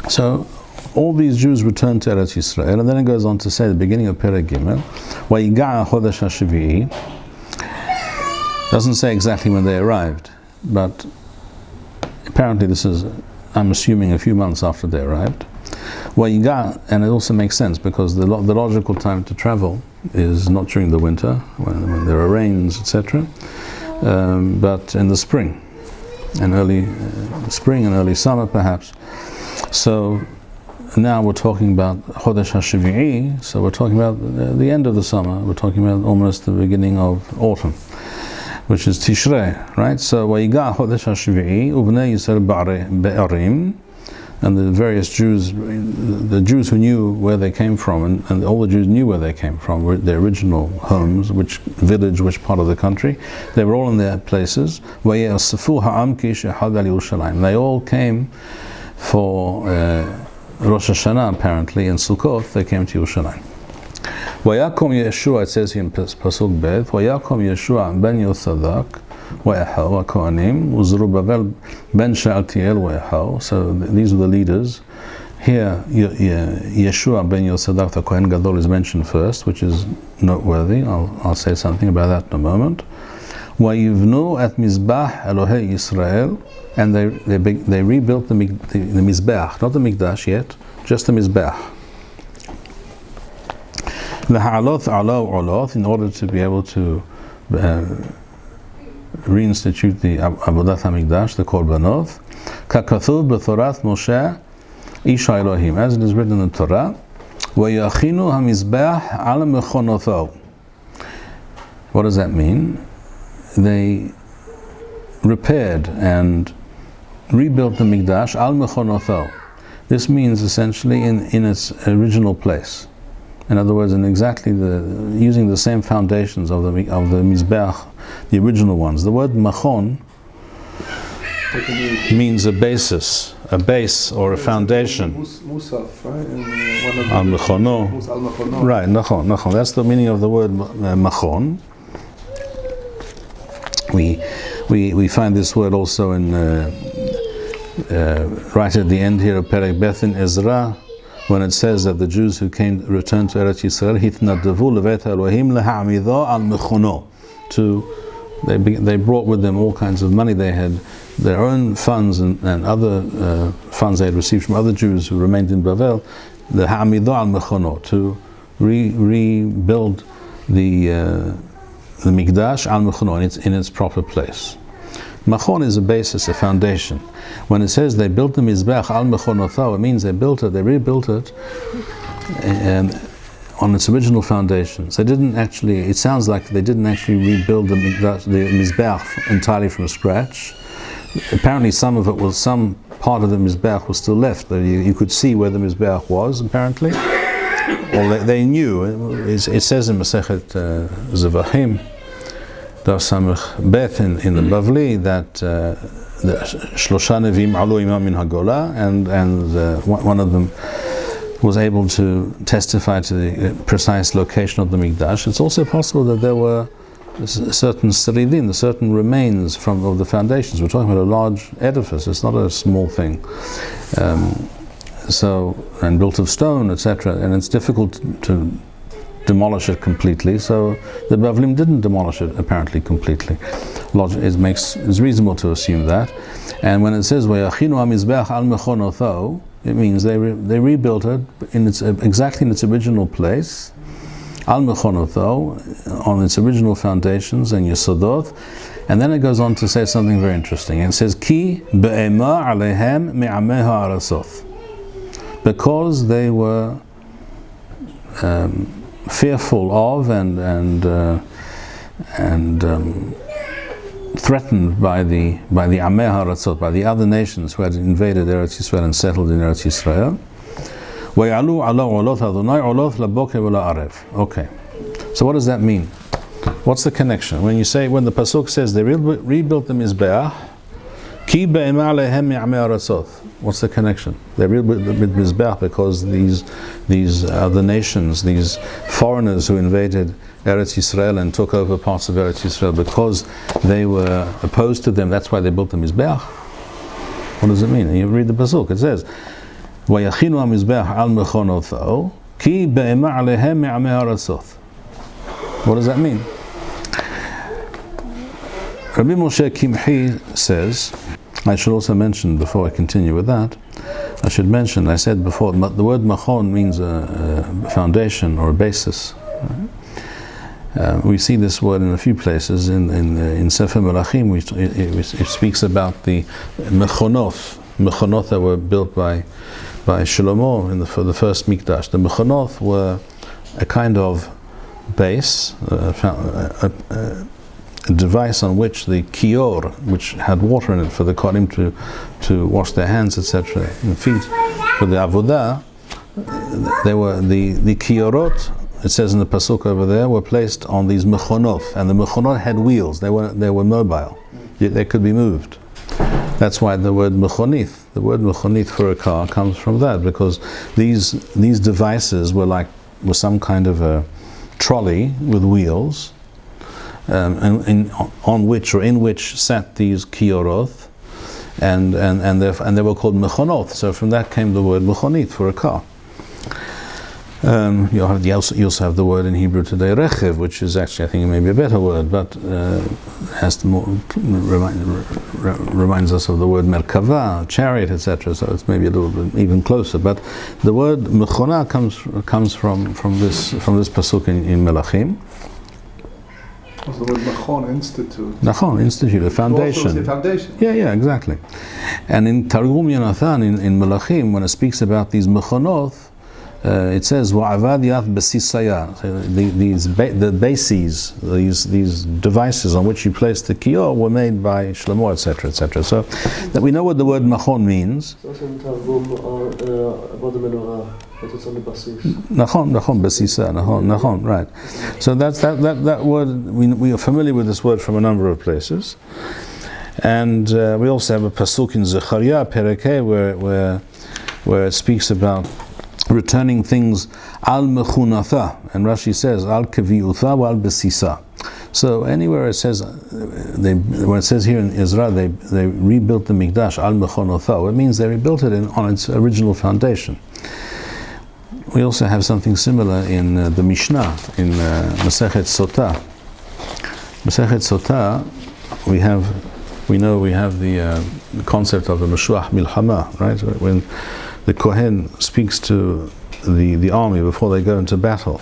Speaker 1: So all these Jews returned to Eretz Yisrael, and then it goes on to say, the beginning of Perek Gimel, Vayiga'a Chodesh HaShevi'i. Doesn't say exactly when they arrived, but apparently this is, I'm assuming, a few months after they arrived. Vayiga'a, and it also makes sense because the logical time to travel is not during the winter when there are rains, etc., but in the spring, and early spring and early summer perhaps. So now we're talking about Chodesh HaShevi'i, so we're talking about the end of the summer, we're talking about almost the beginning of autumn, which is Tishrei, right? So Vayiga'a Chodesh HaShevi'i Ubnei Yisrael Be'arim, and the various Jews, the Jews who knew where they came from, and all the Jews knew where they came from, their original homes, which village, which part of the country. They were all in their places. They all came for Rosh Hashanah, apparently, and Sukkot. They came to Yerushalayim. Vayakom Yeshua, it says here in Pasuk Bet, Vayakom Yeshua ben Yosadak Wa'echav HaKohanim Uzerubbabel ben Shealtiel Wa'echav. So these are the leaders. Here Yeshua ben Yosadak, the Kohen Gadol, is mentioned first, which is noteworthy. I'll say something about that in a moment. Vayivnu at Mizbah Elohei Yisrael, and they rebuilt the Mizbah, not the Mikdash yet, just the Mizbah. The Ha'aloth Alo Oloth, in order to be able to reinstitute the Avodat HaMikdash, the Korbanot, Kakathub B'Thorat Moshe Isha Elohim, as it is written in the Torah, Vayachinu HaMizbah Al Mechonotho. What does that mean? They repaired and rebuilt the Mikdash Al Mechonotho. This means essentially in its original place. In other words, using the same foundations of the Mizbeach, the original ones. The word Machon means a basis, a base or a foundation.
Speaker 2: Musaf, right?
Speaker 1: Al-Mechono. Right, Nachon. That's the meaning of the word Machon. We find this word also in right at the end here of Perek Beth in Ezra, when it says that the Jews who returned to Eretz Yisrael, hitnadavu levet Elohim leha'amidho al mechono. They brought with them all kinds of money. They had their own funds and other funds they had received from other Jews who remained in Bavel, the ha'amidho al mechono, to rebuild the Mikdash al mechono in its proper place. Machon is a basis, a foundation. When it says they built the Mizbeach al Mechonotho, it means they rebuilt it on its original foundations. It sounds like they didn't actually rebuild the Mizbeach entirely from scratch. Apparently some part of the Mizbeach was still left. You could see where the Mizbeach was, apparently. Or they knew. It says in Masechet Zevachim, Bet in the Bavli, that the Shlosha Nevim alu imam min hagola, and one of them was able to testify to the precise location of the Mikdash. It's also possible that there were certain seridin, certain remains of the foundations. We're talking about a large edifice. It's not a small thing. And built of stone, etc. And it's difficult to demolish it completely. So the Bavlim didn't demolish it apparently completely. It's reasonable to assume that. And when it says "Vayachinu hamizbeach al mechonotho," it means they rebuilt it exactly in its original place, al mechonotho, on its original foundations and yesodot. And then it goes on to say something very interesting. It says Ki be'ema alehem me'ameh ha'arasoth, because they were fearful of and threatened by the Ameh Haratzot, by the other nations who had invaded Eretz Yisrael and settled in Eretz Yisrael. Okay, so what does that mean? What's the connection? When the pasuk says they rebuilt the Mizbeach, Ki be'ema alehem me'ameh haratzot. What's the connection? They rebuilt the Mizbeach because these other nations, these foreigners who invaded Eretz Yisrael and took over parts of Eretz Yisrael, because they were opposed to them, that's why they built the Mizbeach. What does it mean? You read the pasuk, it says, "Vayachinu hamizbeach al mechonotho, ki be'ema alehem me'ameh haratzot." What does that mean? Rabbi Moshe Kimchi says, I should also mention, before I continue with that, I said before, the word machon means a foundation or a basis. We see this word in a few places. In Sefer Melachim, it speaks about the mechonoth that were built by Shlomo for the first Mikdash. The mechonoth were a kind of base, a device on which the shiur, which had water in it for the kohanim to wash their hands, etc., and feet, for the avodah, they were the shiurot. It says in the pasuk over there, were placed on these mechonoth, and the mechonoth had wheels. They were mobile. They could be moved. That's why the word mechonith for a car comes from that, because these devices were some kind of a trolley with wheels, and in which sat these kioroth, and they were called mechonoth. So from that came the word mechonith for a car. You also have the word in Hebrew today, rechev, which is actually, I think, maybe a better word, but reminds us of the word merkava, chariot, etc. So it's maybe a little bit even closer. But the word mechona comes from this pasuk in Melachim.
Speaker 2: The word Machon, institute.
Speaker 1: Machon, institute, a foundation.
Speaker 2: Also a foundation.
Speaker 1: Yeah, exactly. And in Targum Yonathan, in Melachim, when it speaks about these mechonoth, it says wa'avad yat besisaya. The bases, these devices on which you place the kior, were made by Shlomo, etc., etc. So that we know what the word machon means.
Speaker 3: It's also in Targum about the menorah, but it's on the basis.
Speaker 1: Nachon, besisa, nachon, right. So that word, we are familiar with this word from a number of places. And we also have a pasuk in Zechariah, Perek, where it speaks about returning things al mechunatha, and Rashi says al kaviutha wa al besisa. So anywhere it says when it says here in Israel they rebuilt the Mikdash al mechunatha, it means they rebuilt it on its original foundation. We also have something similar in the Mishnah in Masechet Sotah. Masechet Sotah, we have the concept of a Meshuach Milchama, right? When the Kohen speaks to the army before they go into battle,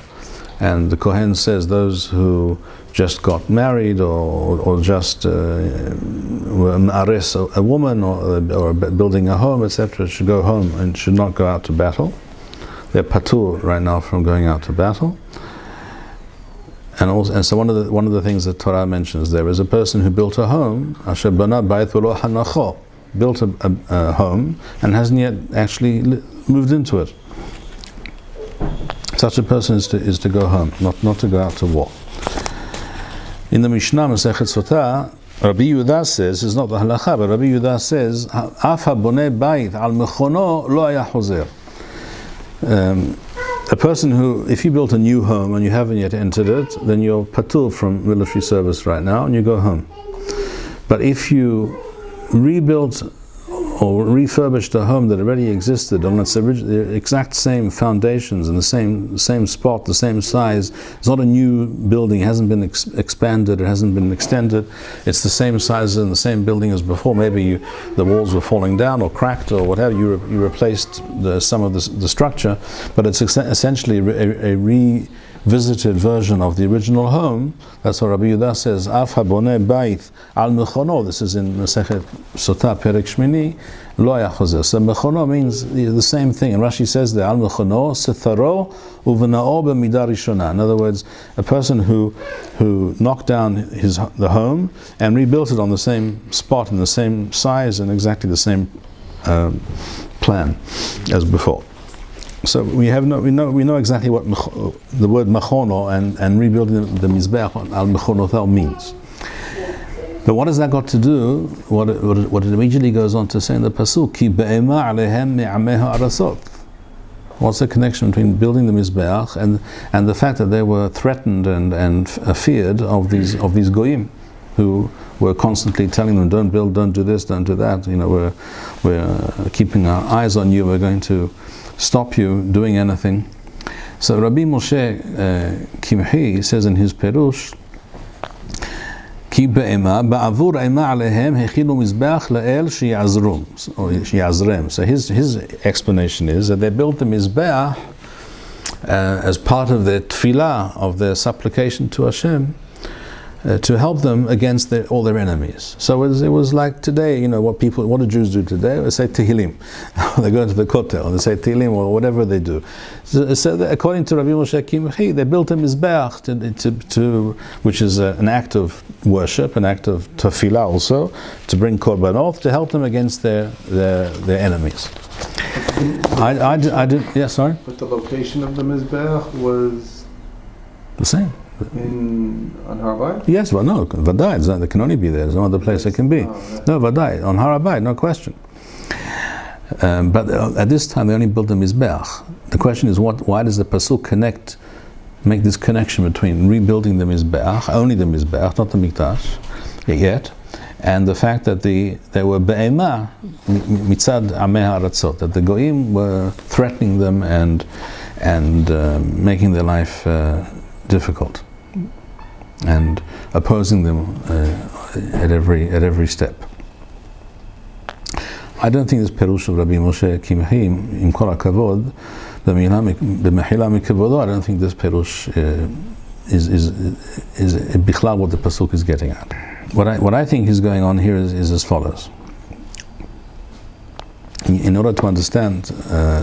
Speaker 1: and the Kohen says those who just got married or just were ma'aris, a woman or building a home, etc., should go home and should not go out to battle. They're patur right now from going out to battle. And so one of the things that Torah mentions there is a person who built a home, asher bana bayit v'lo hanacho, built a home and hasn't yet actually moved into it. Such a person is to go home, not to go out to war. In the Mishnah Masechet Sotah, Rabbi Yehuda says, it's not the halacha, but Rabbi Yehuda says, Af haboneh bayit al mechono lo haya hozer. A person who, if you built a new home and you haven't yet entered it, then you're patur from military service right now and you go home. But if you rebuilt refurbished a home that already existed on its the exact same foundations and the same spot, the same size. It's not a new building. It hasn't been expanded. It hasn't been extended. It's the same size and the same building as before. Maybe the walls were falling down or cracked or whatever. You replaced some of the structure, but it's essentially a revisited version of the original home. That's what Rabbi Yehuda says. Af haboneh bayit al mechono. This is in Masechet Sotah Perek Shmini. Lo yachozer. So mechono means the same thing. And Rashi says there, al mechono setharo uvenao b'midah rishona. In other words, a person who knocked down the home and rebuilt it on the same spot in the same size and exactly the same plan as before. So we know exactly what the word machono and rebuilding the mizbeach al mechonothel means. But what has that got to do? What it immediately goes on to say in the pasuk, ki be'ema alehem me'ameha arasot. What's the connection between building the mizbeach and the fact that they were threatened and feared of these goyim, who were constantly telling them, don't build, don't do this, don't do that. We're keeping our eyes on you. We're going to stop you doing anything. So Rabbi Moshe Kimhi says in his Perush, Ki be'ema ba'avur ema alehem hechinu mizbeach la'el sheyazrem. So his explanation is that they built the mizbeach as part of their tefillah, of their supplication to Hashem, to help them against all their enemies. So it was like today, what do Jews do today? They say Tehillim. They go into the Kotel, they say Tehillim or whatever they do. So according to Rabbi Moshe Kimchi, they built a Mizbeach, which is an act of worship, an act of tefillah also, to bring korbanot, to help them against their enemies. Sorry?
Speaker 2: But the location of the Mizbeach was
Speaker 1: the same.
Speaker 2: On Har Bayit?
Speaker 1: Yes, well, no, Vadai, there can only be there. There's no other place it can be. No, Vadai, on Har Bayit, no question. But at this time, they only built the Mizbeach. The question is, why does the Pasuk make this connection between rebuilding the Mizbeach, only the Mizbeach, not the Mikdash, yet, and the fact that they were be'ema mitzad ameh haratzot, that the goyim were threatening them and making their life difficult and opposing them at every step. I don't think this Perush of Rabbi Moshe Kimchi, im kol hakavod, b'mehila mikavodo, I don't think this Perush is bichlal what the pasuk is getting at. What I think is going on here is as follows. In order to understand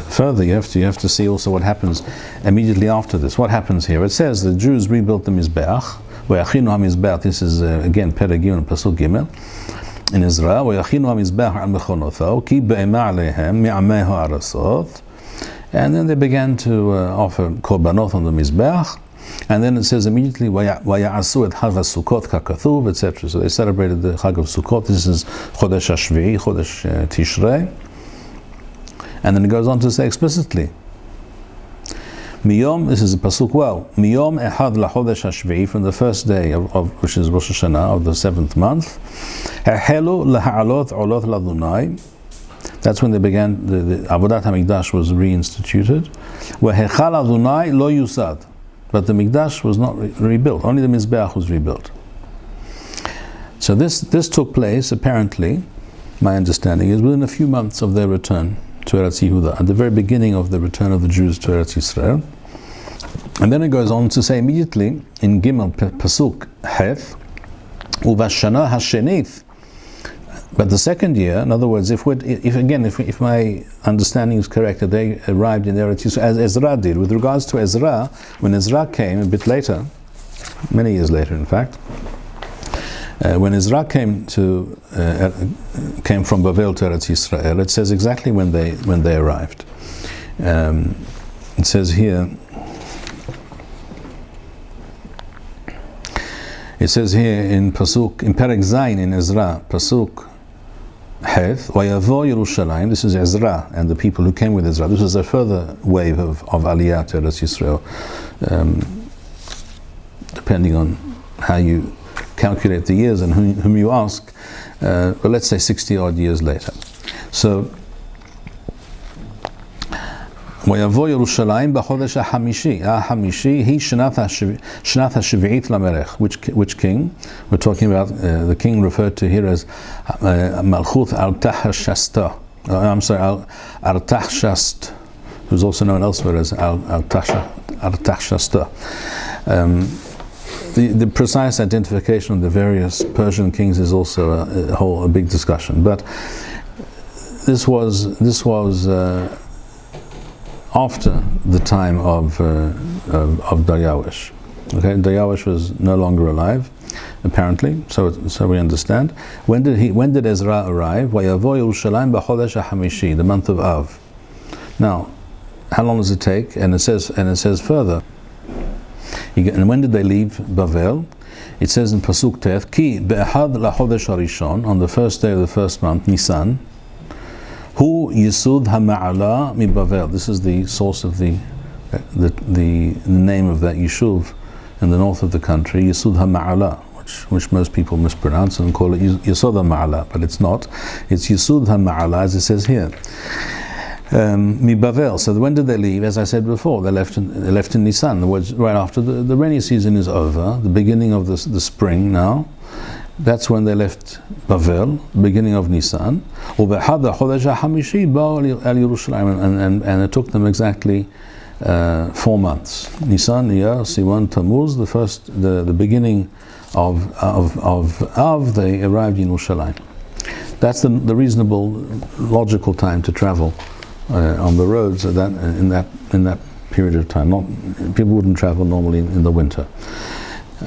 Speaker 1: further, you have to see also what happens immediately after this. What happens here? It says the Jews rebuilt the Mizbeach. Ve'achinu ha-Mizbeach. This is again Perek Gimel, Pasuk Gimel in Ezra. Ve'achinu ha-Mizbeach al mechonotho ki be'ema alehem mi'ameh ha'arasot. And then they began to offer korbanot on the Mizbeach. And then it says immediately vaya'asu et Chag HaSukkot ka'kathuv, etc. So they celebrated the Chag of Sukkot. This is Chodesh HaShvi'i, Chodesh Tishrei. And then it goes on to say explicitly, Miyom, this is a pasuk well, Miyom ehad lachodesh hashvi'i, from the first day of which is Rosh Hashanah, of the 7th month, Hehelu laha'alot olot ladunai. That's when they began, the Avodat HaMikdash was reinstituted. Wehechal Adunai lo yusad. But the Mikdash was not rebuilt, only the Mizbeach was rebuilt. So this took place, apparently, my understanding is, within a few months of their return to Eretz Yehuda, at the very beginning of the return of the Jews to Eretz Yisrael. And then it goes on to say immediately in Gimel Pasuk Heth, Uvashana Hashenith. But the second year, in other words, if my understanding is correct, that they arrived in Eretz Yisrael as Ezra did. With regards to Ezra, when Ezra came a bit later, many years later in fact, when Ezra came from Bavel to Eretz Yisrael, it says exactly when they arrived. It says here. It says here in Pasuk, in Perek Zayin in Ezra, Pasuk Heth, Vayavo Yerushalayim. This is Ezra and the people who came with Ezra. This is a further wave of Aliyah to Eretz Yisrael, depending on how you calculate the years and whom you ask, but let's say 60 odd years later. So, ויבוא ירושלים בחודש החמישי. החמישי היא שנת השביעית למלך. Which king? We're talking about the king referred to here as Malchut Artaxerxes. I'm sorry, Artaxerxes, who's also known elsewhere as Artaxerxes. The precise identification of the various Persian kings is also a big discussion. But this was after the time of Dariash. Okay, Dariash was no longer alive, apparently. So we understand. When did Ezra arrive? Vayavo Yerushalayim b'chodesh ha'chamishi, the month of Av. Now, how long does it take? And it says further. And when did they leave Bavel? It says in Pasuk Teth, Ki be'ehad lachodesh harishon, on the first day of the first month, Nisan. Hu Yisud HaMa'ala mi Bavel. This is the source of the name of that Yishuv in the north of the country, Yisud HaMa'ala, which most people mispronounce and call it Yisod HaMa'ala, but it's not. It's Yisud HaMa'ala, as it says here. Mi Bavel. So when did they leave? As I said before, they left in Nisan, right after the rainy season is over, the beginning of the spring now. That's when they left Bavel, beginning of Nisan. And it took them exactly 4 months. Nisan, Iyar, Sivan, Tammuz, the beginning of Av, they arrived in Yerushalayim. That's the reasonable, logical time to travel on the roads in that period of time. People wouldn't travel normally in the winter.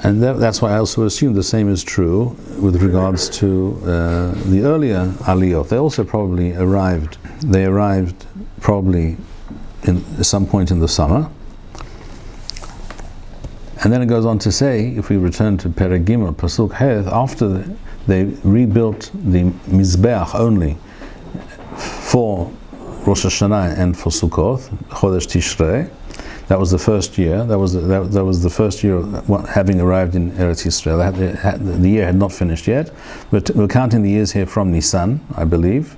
Speaker 1: And that's why I also assume the same is true with regards to the earlier aliyot. They also probably arrived. They arrived probably in some point in the summer. And then it goes on to say, if we return to Perek Gimel, Pasuk Heth, after they rebuilt the Mizbeach only for Rosh Hashanah and for Sukkot, Chodesh Tishrei. That was the first year. That was the first year of having arrived in Eretz Yisrael. The year had not finished yet. But we're counting the years here from Nisan, I believe.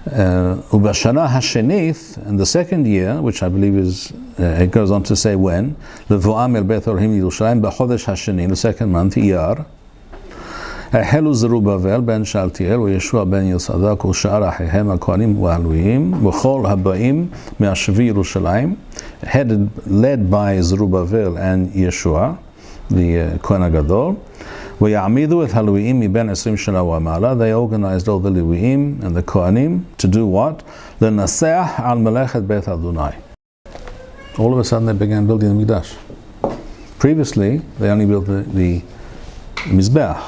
Speaker 1: Ubashana Hashenith, and the second year, which I believe is, it goes on to say when, Levoam el Beth Elohim Yerushalayim b'chodesh Hasheni, the second month, Iyar. החלו זרובבל בן שאלתיאל וישוע בן יהושדק ושאר אחיהם הכהנים והלוויים וכל הבאים מהשבי ירושלים, led by Zerubbabel and Yeshua, the Kohen HaGadol, ויעמידו את הלוויים מבין 20 שנה ומעלה. They organized all the Leviim and the Kohanim to do what? לנסח על מלאכת בית אדוני. All of a sudden they began building the Mikdash. Previously they only built the Mizbeach,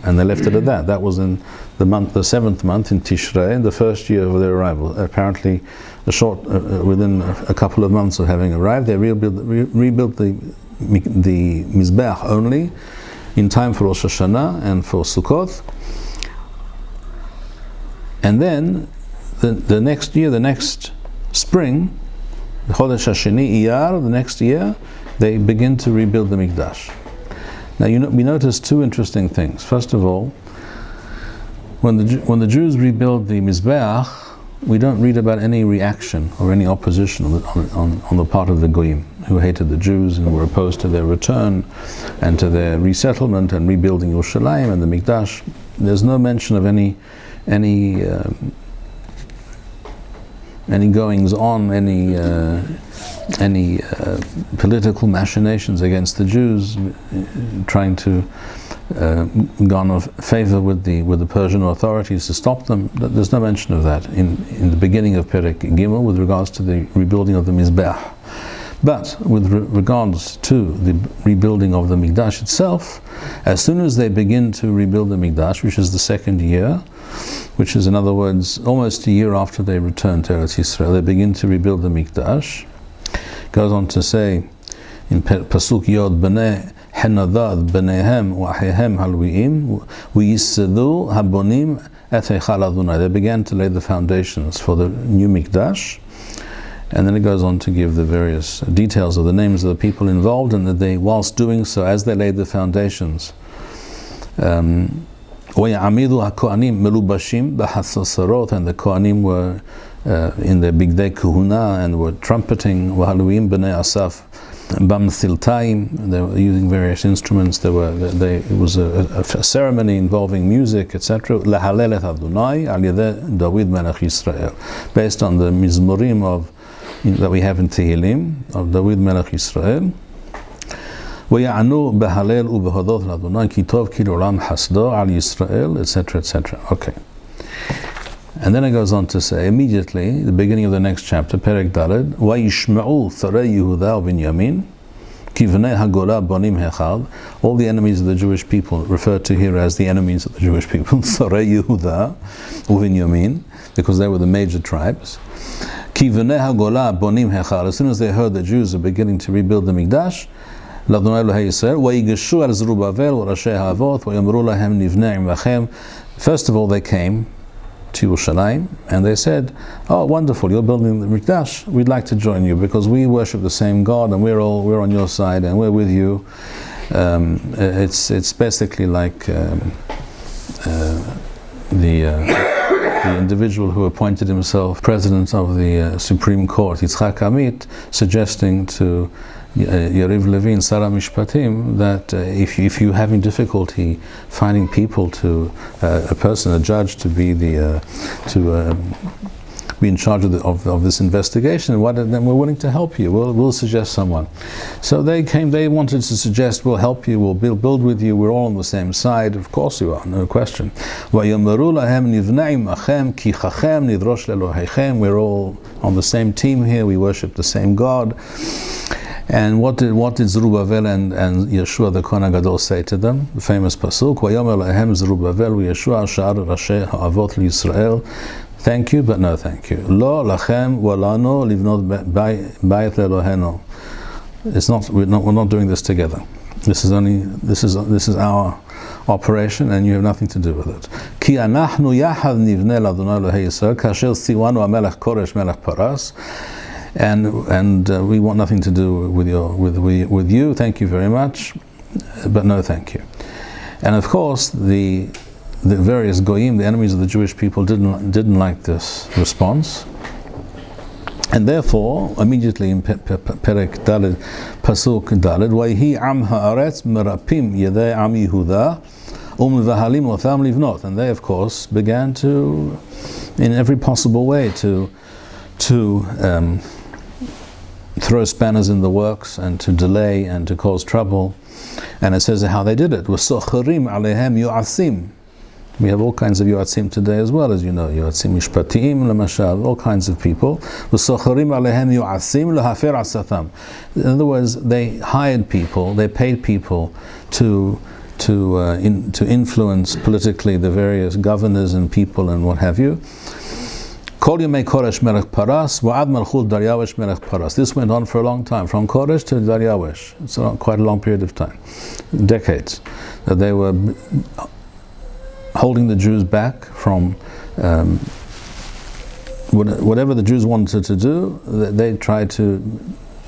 Speaker 1: and they left it at that. That was in the 7th month in Tishrei, the first year of their arrival. Apparently, within a couple of months of having arrived, they rebuilt the Mizbeach only in time for Rosh Hashanah and for Sukkot. And then the next year, the next spring, the Chodesh Hasheni Iyar, the next year, they begin to rebuild the Mikdash. Now we notice two interesting things. First of all, when the Jews rebuild the Mizbeach, we don't read about any reaction or any opposition on the part of the Goyim, who hated the Jews and were opposed to their return and to their resettlement and rebuilding Yerushalayim and the Mikdash. There's no mention of any goings on, any political machinations against the Jews, trying to garner favor with the Persian authorities to stop them. There's no mention of that in the beginning of Perek Gimel with regards to the rebuilding of the Mizbeach. But with regards to the rebuilding of the Mikdash itself, as soon as they begin to rebuild the Mikdash, which is the second year, which is in other words almost a year after they return to Eretz Yisrael, they begin to rebuild the Mikdash. Goes on to say in Pasuk Yod, Bnei Henadad Bneihem Wahihem Halwiim V'Yisadu Habonim Et Heichal Adonai. They began to lay the foundations for the new Mikdash, and then it goes on to give the various details of the names of the people involved, and that they, whilst doing so, as they laid the foundations, وَيَعَمِدُ HaKohanim مَلُوبَشِيم بَحَسَّسَرَوت, and the Kohanim were in their big day kahuna and were trumpeting. وَهَلُوِيم بَنَي أَسَافْ بَمْثِلْتَيْم, they were using various instruments. It was a ceremony involving music, etc. لَهَلَلَتْ أَدُونَي عَلْ David Melech Yisrael, based on the mizmorim that we have in Tehillim of David Melech Yisrael. وَيَعْنُوا بَهَلَلْ وَبَهَدَوْتْ لَأَدُونَي كِي טוב כי לעולם חסדו על ישראל, etc., etc. Okay. And then it goes on to say, immediately, the beginning of the next chapter, Perek Daled, وَيِشْمَعُوا ثَرَيْ يَهُذَا وَبِنْيَمِينَ كِبْنَيْ هَغُلَا بَنِيمْ هَخَاض. All the enemies of the Jewish people, referred to here as the enemies of the Jewish people, ثَرَيْ يَهُذَا وَبِنْيَمِينَ, because they were the major tribes. كِبْنَيْ هَغُلَا بَنِيمْ هَخَاض. As soon as they heard the Jews are beginning to rebuild the Mikdash, לאדוני אלוהי ישראל, ויגשו על זרובבל וראשי האבות, ויאמרו להם נבנה עמכם. First of all, they came to Yerushalayim, and they said, "Oh, wonderful! You're building the Mikdash. We'd like to join you because we worship the same God, and we're on your side, and we're with you." It's basically like the individual who appointed himself president of the Supreme Court, Yitzchak Amit, suggesting to Yariv Levin, Sarah Mishpatim, that if you're having difficulty finding people a judge to be be in charge of this investigation, then we're willing to help you. We'll suggest someone. So they came. They wanted to suggest, we'll help you. We'll build with you. We're all on the same side. Of course you are, no question. We're all on the same team here. We worship the same God. And what did Zerubbabel and Yeshua the Kohen Gadol say to them? The famous pasuk, "Vayomer lahem Zerubbabel v'Yeshua shar rashi ha'avot l'Yisrael." Thank you, but no thank you. Lo lachem walano livnot bayit leloheno. It's not. We're not doing this together. This is our operation, and you have nothing to do with it. Ki anachnu yachad nivnei l'Adonai Elohei Yisrael kasher tziwanu hamelech Koresh melech Paras. And we want nothing to do with you. Thank you very much, but no thank you. And of course, the various goyim, the enemies of the Jewish people, didn't like this response, and therefore immediately in Perek Daled, Pasuk Daled, Vayhi am haaretz merapim yedei am Yehuda umvahalim otham livnot, and they of course began to, in every possible way, to throw spanners in the works and to delay and to cause trouble. And it says how they did it. وَسَخَرِيمْ عَلَيْهَمْ يُعَثِيمْ. We have all kinds of yu'atzim today as well, as you know. Yu'atzim mishpatiyim, lemashal, all kinds of people. وَسَخَرِيمْ عَلَيْهَمْ يُعَثِيمْ لَهَفِرْ عَسَثَمْ. In other words, they hired people, they paid people to influence politically the various governors and people and what have you. Kol Yemei Koresh Melech Paras Va'ad Malchut Daryavesh Melech Paras. This went on for a long time, from Koresh to Daryavesh. It's quite a long period of time, decades, that they were holding the Jews back from whatever the Jews wanted to do. They tried to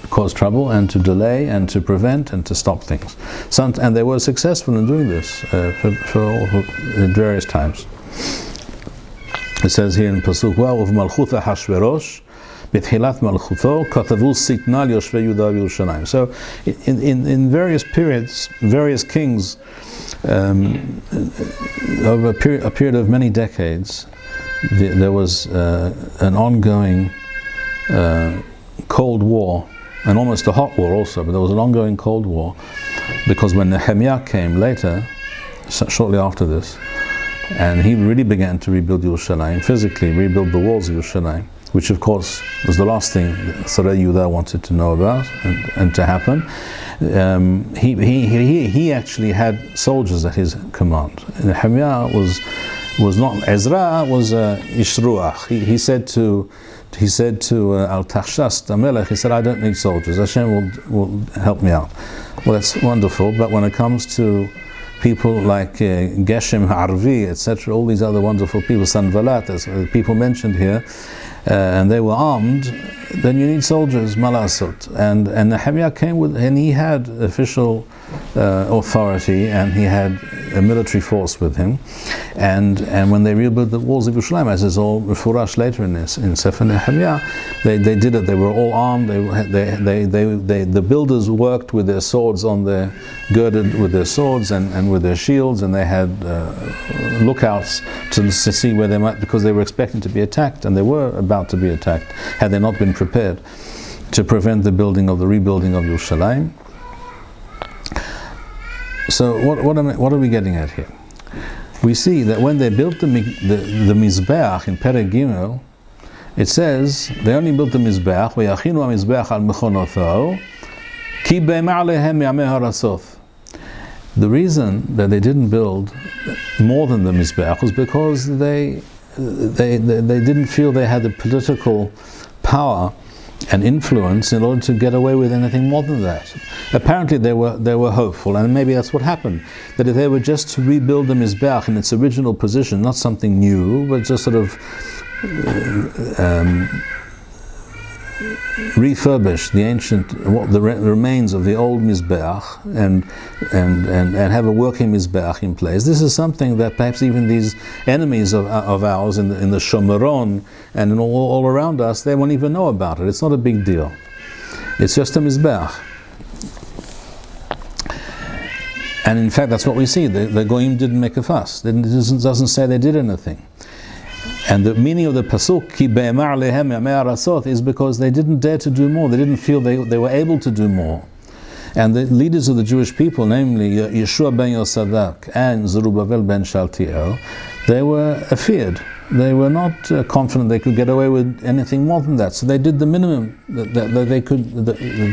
Speaker 1: cause trouble and to delay and to prevent and to stop things. And they were successful in doing this for various times. It says here in Pasuk, "Well, of Malchut Hashverosh, B'tchilat Malchuto, Katavu Sitna Yoshvei Yudah Yerushalayim." So, in various periods, various kings, over a period of many decades, there was an ongoing Cold War, and almost a hot war also. But there was an ongoing Cold War, because when Nehemiah came later, shortly after this, and he really began to rebuild Yerushalayim, physically rebuild the walls of Yerushalayim, which of course was the last thing Sarei Yehuda wanted to know about and to happen. He actually had soldiers at his command. Nehemiah was not. Ezra was Ishruach. He said to Al-Tachshas the Melech, he said, "I don't need soldiers. Hashem will help me out." Well, that's wonderful, but when it comes to people like Geshem Ha'arvi, etc., all these other wonderful people, Sanvalat, as people mentioned here, and they were armed, then you need soldiers, malasot. And Nehemiah came with, and he had official authority, and he had a military force with him, and when they rebuilt the walls of Yerushalayim, as is all Mefurash later in Sefer Nehemiah, they did it. They were all armed. The builders worked with their swords girded with their swords and with their shields, and they had lookouts to see where they might, because they were expecting to be attacked, and they were about to be attacked had they not been prepared to prevent the rebuilding of Yerushalayim. So what are we getting at here? We see that when they built the Mizbeach in Perek Gimel, it says they only built the Mizbeach, v'yachinu ha-Mizbeach al mechonotho, ki be'ema alehem yamei harasoth. The reason that they didn't build more than the Mizbeach was because they didn't feel they had the political power and influence in order to get away with anything more than that. Apparently they were hopeful, and maybe that's what happened, that if they were just to rebuild the Mizbeach in its original position, not something new, but just sort of refurbish the remains of the old Mizbeach and have a working Mizbeach in place. This is something that perhaps even these enemies of ours in the Shomeron and all around us, they won't even know about it. It's not a big deal. It's just a Mizbeach. And in fact, that's what we see. The Goyim didn't make a fuss. It doesn't say they did anything. And the meaning of the pasuk, ki be'ema alehem yamei harasoth, is because they didn't dare to do more. They didn't feel they were able to do more. And the leaders of the Jewish people, namely Yeshua ben Yosadak and Zerubbabel ben Shaltiel, they were afeared. They were not confident they could get away with anything more than that. So they did the minimum that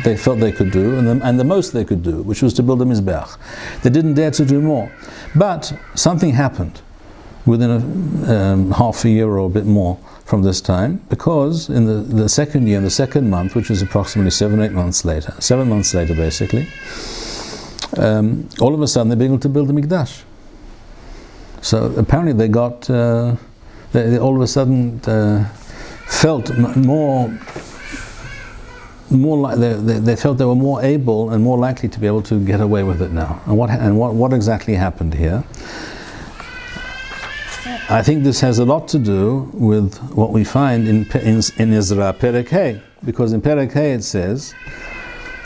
Speaker 1: they felt they could do, and the most they could do, which was to build a Mizbeach. They didn't dare to do more. But something happened within half a year or a bit more from this time, because in the second year, in the second month, which is approximately 7 months later basically, all of a sudden they began to build the Mikdash. So apparently they got, they all of a sudden felt more like they felt they were more able and more likely to be able to get away with it now. And what exactly happened here? I think this has a lot to do with what we find in Ezra Perek Hey, because in Perek Hey it says,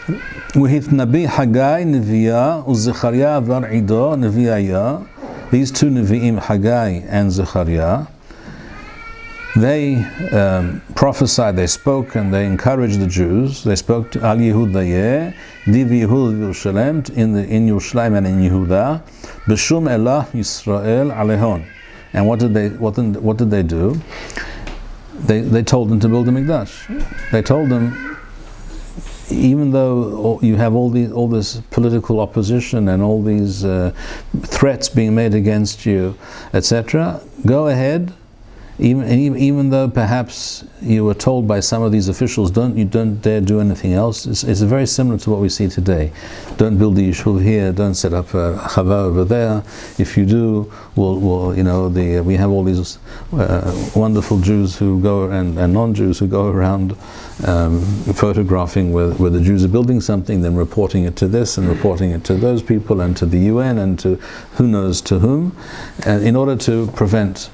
Speaker 1: "Uhitnabi Haggai Neviah uZechariah var Ido Neviah." These two Nevi'im, Haggai and Zechariah, they prophesied, they spoke, and they encouraged the Jews. They spoke to Al Yehudayeh, Div Yehud Yerushalem, in Yerushalayim and in Yehuda, B'Shum Elah Yisrael Alehon. And what did they do? They told them to build a Mikdash. They told them, even though you have all this political opposition and all these threats being made against you, etc., go ahead. Even though perhaps you were told by some of these officials, don't dare do anything else. It's very similar to what we see today. Don't build the yishuv here. Don't set up a chava over there. If you do, we have all these wonderful Jews who go and non-Jews who go around photographing where the Jews are building something, then reporting it to this and reporting it to those people and to the UN and to who knows to whom, in order to prevent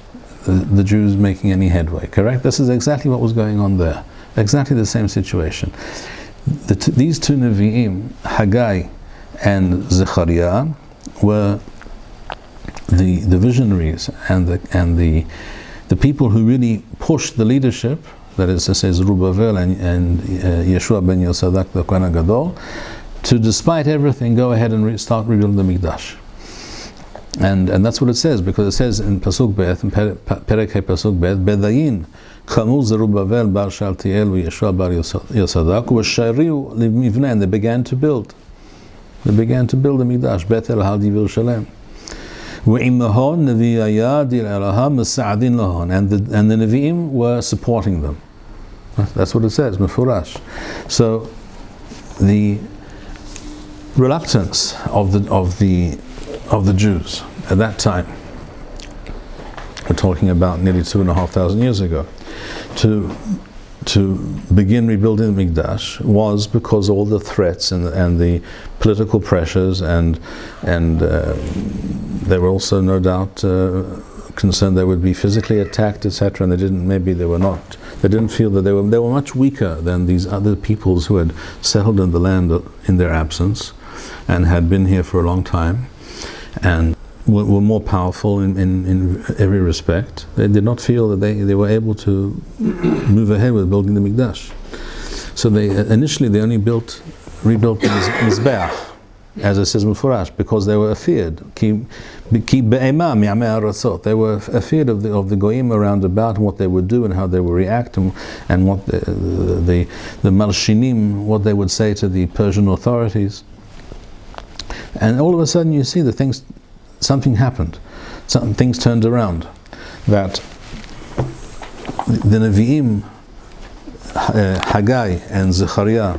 Speaker 1: the Jews making any headway. Correct? This is exactly what was going on there. Exactly the same situation. These two Nevi'im, Haggai and Zechariah, were the visionaries and the people who really pushed the leadership, that is to say Zerubbabel and Yeshua ben Yosadak the Kohen Gadol, to, despite everything, go ahead and start rebuilding the Mikdash. And that's what it says, because it says in Pasuk Bet, in Perek He Pasuk Bet, Bedayin Kamu Zerubbabel bar Shaltiel v'Yeshua bar Yosadak v'shariu livnei, and they began to build. They began to build the Mikdash, Betel Hadi Yerushalem. V'imahon Nevi'ayah dil Eloha Mesa'adin lahon, and the Nevi'im were supporting them. That's what it says, Mefurash. So the reluctance of the Jews at that time, we're talking about nearly 2,500 years ago, to to begin rebuilding the Mikdash was because all the threats and the political pressures and they were also no doubt concerned they would be physically attacked, etc. And they didn't feel that they were much weaker than these other peoples who had settled in the land in their absence and had been here for a long time and were more powerful in every respect. They did not feel that they were able to move ahead with building the Mikdash. So initially they only rebuilt the Mizbeach, as it says Mufurash, because they were afeared. They were afeared of the goyim around about and what they would do and how they would react and what the malshinim, what they would say to the Persian authorities. And all of a sudden you see something happened. Things turned around. That the Nevi'im, Haggai and Zechariah,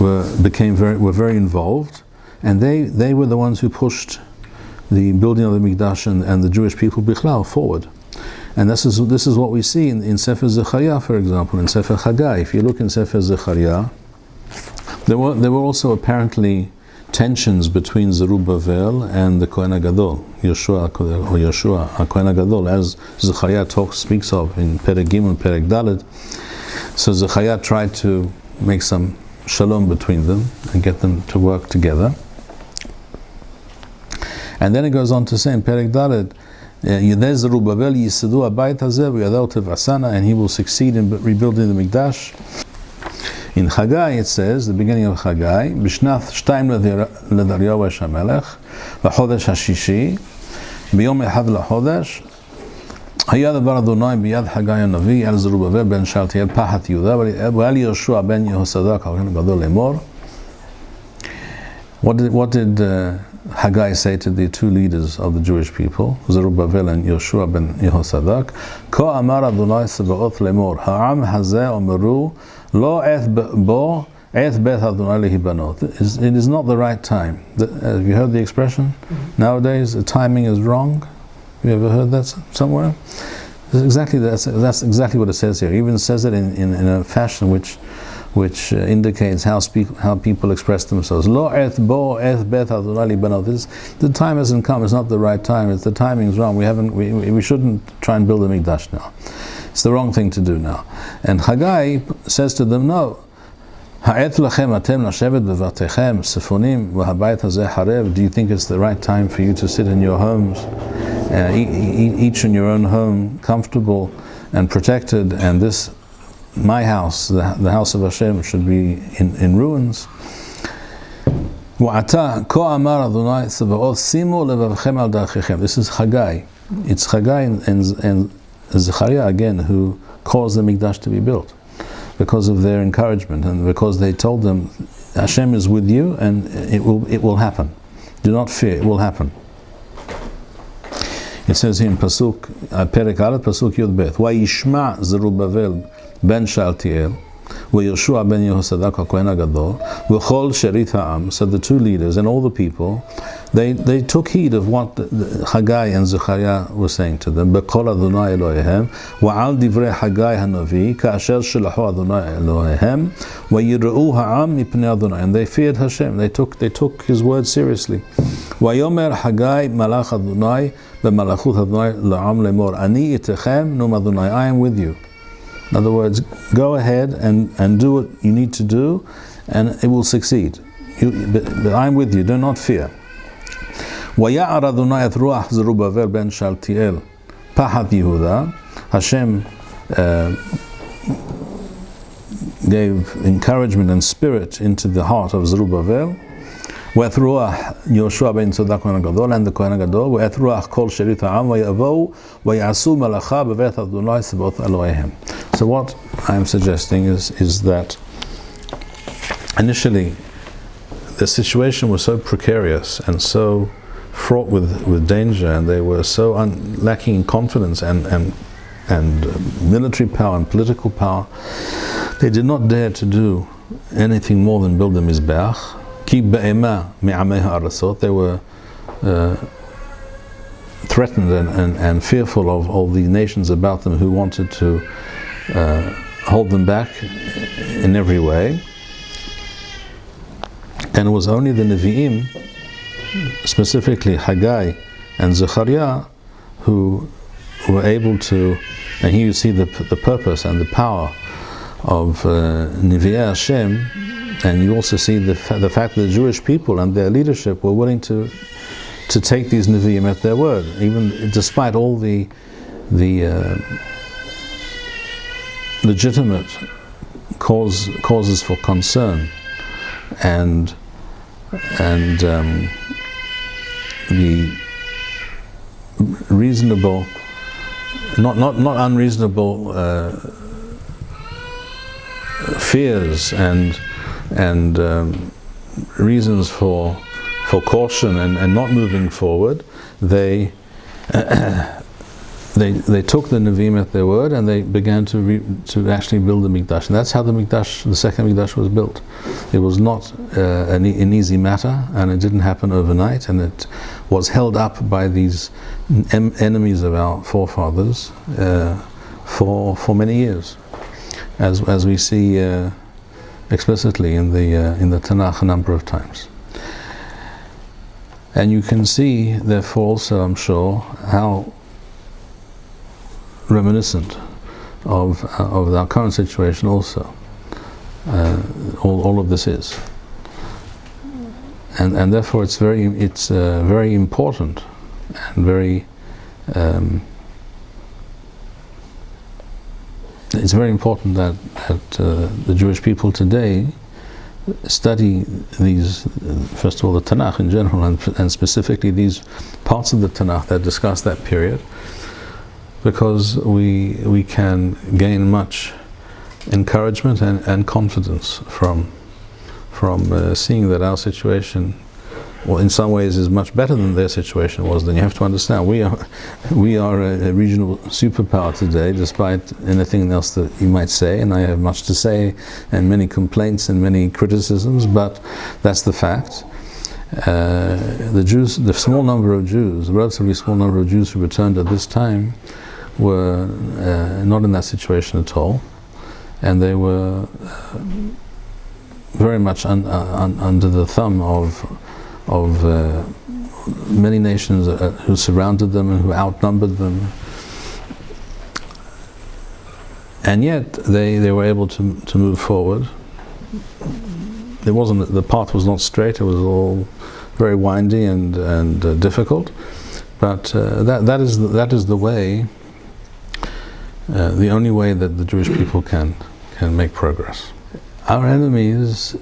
Speaker 1: were very involved, and they were the ones who pushed the building of the Mikdash and the Jewish people Bichlal forward. And this is what we see in Sefer Zechariah, for example, in Sefer Haggai. If you look in Sefer Zechariah, there were also apparently tensions between Zerubbabel and the Kohen HaGadol, Yeshua Kohen HaGadol, as Zechariah speaks of in Perek Gimel and Perek Dalet. So Zechariah tried to make some shalom between them and get them to work together. And then it goes on to say in Perek Dalet, Yedei Zerubbabel yisadu habayit hazeh v'yadau tevasana, and he will succeed in rebuilding the Mikdash. In Haggai it says, the beginning of Haggai, Bishnat Shtayim leDaryavesh HaMelech, v'chodesh hashishi, b'yom echad lachodesh, היה דבר אדוני ביד חגי הנביא על זרובבל בן שאלתיאל פחת יהודה ועל יהושע בן יהושדק הכהן הגדול לאמור. What did Haggai say to the two leaders of the Jewish people, Zerubbabel and Yeshua ben Yehosadak? כה אמר אדוני צבאות לאמור, העם הזה אומרו לא עת בו עת בית אדוני להיבנות. It is not the right time. Have you heard the expression? Nowadays the timing is wrong. Have you ever heard that somewhere? That's exactly what it says here. It even says it in a fashion which indicates how people express themselves. Lo eth bo eth bet Adonai libanot. The time hasn't come. It's not the right time. The timing is wrong. We shouldn't try and build a mikdash now. It's the wrong thing to do now. And Haggai says to them, no. Ha'et lachem atem lashevet bevatechem sefonim v'habayit hazeh harev. Do you think it's the right time for you to sit in your homes, each in your own home, comfortable and protected, and this, my house, the house of Hashem, should be in ruins? Wa'ata ko amar Adonai tzavaot simu levavchem al darchechem. This is Haggai. It's Haggai and Zechariah again who caused the Mikdash to be built, because of their encouragement and because they told them, Hashem is with you and it will happen. Do not fear, it will happen. It says here in Pasuk, Perek Aleph, Pasuk Yud Bet, Vayishma Zerubbabel ben Shaltiel, V'Yoshua ben Yehosadak HaKohen HaGadol, V'chol Sherit Ha'am. So the two leaders and all the people, they took heed of what Haggai and Zechariah were saying to them. B'kol Adonai Elohehem, V'al Divrei Haggai HaNavi, Ka'asher Shelacho Adonai Elohehem, V'yira'u Ha'am Mipnei Adonai. And they feared Hashem. They took his word seriously. V'yomer Haggai Malach Adonai B'malachut Adonai La'am Lemor, Ani Itechem Num Adonai. I am with you. In other words, go ahead and do what you need to do, and it will succeed. But I'm with you, do not fear. وَيَعَرَ أَدُونَي أَتْ رُوحَ زَرُبَّابَلْ بَنْ شَالْتِئَيْل پَحَتْ يَهُودَا. Hashem gave encouragement and spirit into the heart of Zerubbabel. وَأَتْ رُوحَ يَهُوشُع بَنْ يَهُوشَدَك كَهَنَ הגדול and the Kohen HaGadol. وَأَتْ رُوحَ כל שארית העם ויבואו ויעשו מלאכה בבית אדוני צבאות אלוהיהם. So what I am suggesting is that initially the situation was so precarious and so fraught with danger, and they were so lacking in confidence and military power and political power. They did not dare to do anything more than build the Mizbeach. Ki be'ema mi'amei ha'arasot. They were threatened and fearful of all the nations about them who wanted to hold them back in every way. And it was only the Nevi'im, specifically Haggai and Zechariah, who were able to, and here you see the purpose and the power of Nevi'ei Hashem, and you also see the fact that the Jewish people and their leadership were willing to take these Nevi'im at their word, even despite all the legitimate causes for concern and the reasonable, not unreasonable fears and reasons for caution and not moving forward. They took the Nevi'im at their word, and they began to actually build the Mikdash. And that's how the second Mikdash was built. It was not an easy matter, and it didn't happen overnight, and it was held up by these enemies of our forefathers for many years, as we see explicitly in the Tanakh a number of times. And you can see, therefore, also, I'm sure, how reminiscent of our current situation also all of this is, and therefore it's very important and very it's very important that the Jewish people today study these, first of all, the Tanakh in general, and specifically these parts of the Tanakh that discuss that period, because we can gain much encouragement and confidence from seeing that our situation, well, in some ways, is much better than their situation was. Then you have to understand, we are a regional superpower today, despite anything else that you might say, and I have much to say, and many complaints and many criticisms, but that's the fact. The Jews, the small number of Jews, the relatively small number of Jews who returned at this time, were not in that situation at all, and they were very much under the thumb of many nations who surrounded them and who outnumbered them, and yet they were able to move forward. The path was not straight; it was all very windy and difficult. But that is the way. The only way that the Jewish people can make progress. Our enemies,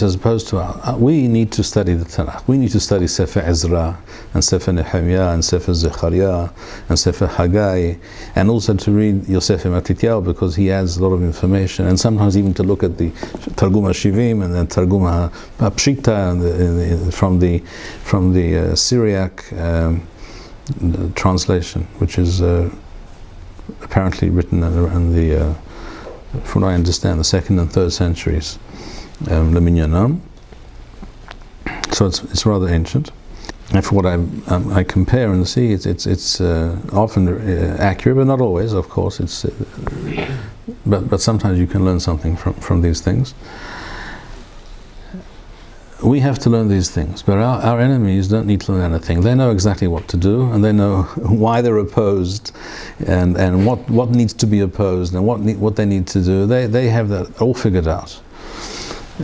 Speaker 1: as opposed to we need to study the Tanakh. We need to study Sefer Ezra and Sefer Nehemiah and Sefer Zechariah and Sefer Haggai, and also to read Yosef Matityahu, because he adds a lot of information, and sometimes even to look at the Targum HaShivim and then Targum HaPshita from the Syriac translation, which is apparently written around the, from what I understand, the 2nd and 3rd centuries, Le Mignonam. So it's rather ancient. And for what I compare and see, it's often accurate, but not always, of course. But sometimes you can learn something from these things. We have to learn these things, but our enemies don't need to learn anything. They know exactly what to do, and they know why they're opposed, and what needs to be opposed, and what they need to do. They have that all figured out,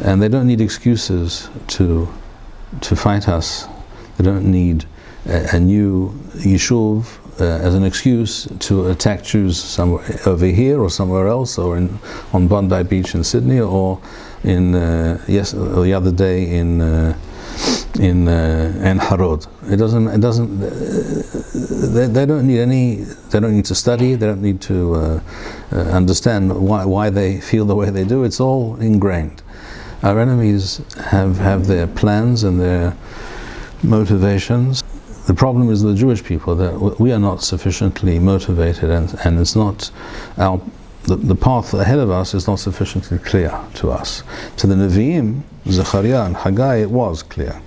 Speaker 1: and they don't need excuses to fight us. They don't need a new yishuv as an excuse to attack Jews somewhere over here or somewhere else, or on Bondi Beach in Sydney, or the other day in Ein Harod. They don't need to study. They don't need to understand why they feel the way they do. It's all ingrained. Our enemies have their plans and their motivations. The problem is the Jewish people, that we are not sufficiently motivated, and it's not the path ahead of us is not sufficiently clear to us. To the Nevi'im, Zechariah and Haggai, it was clear.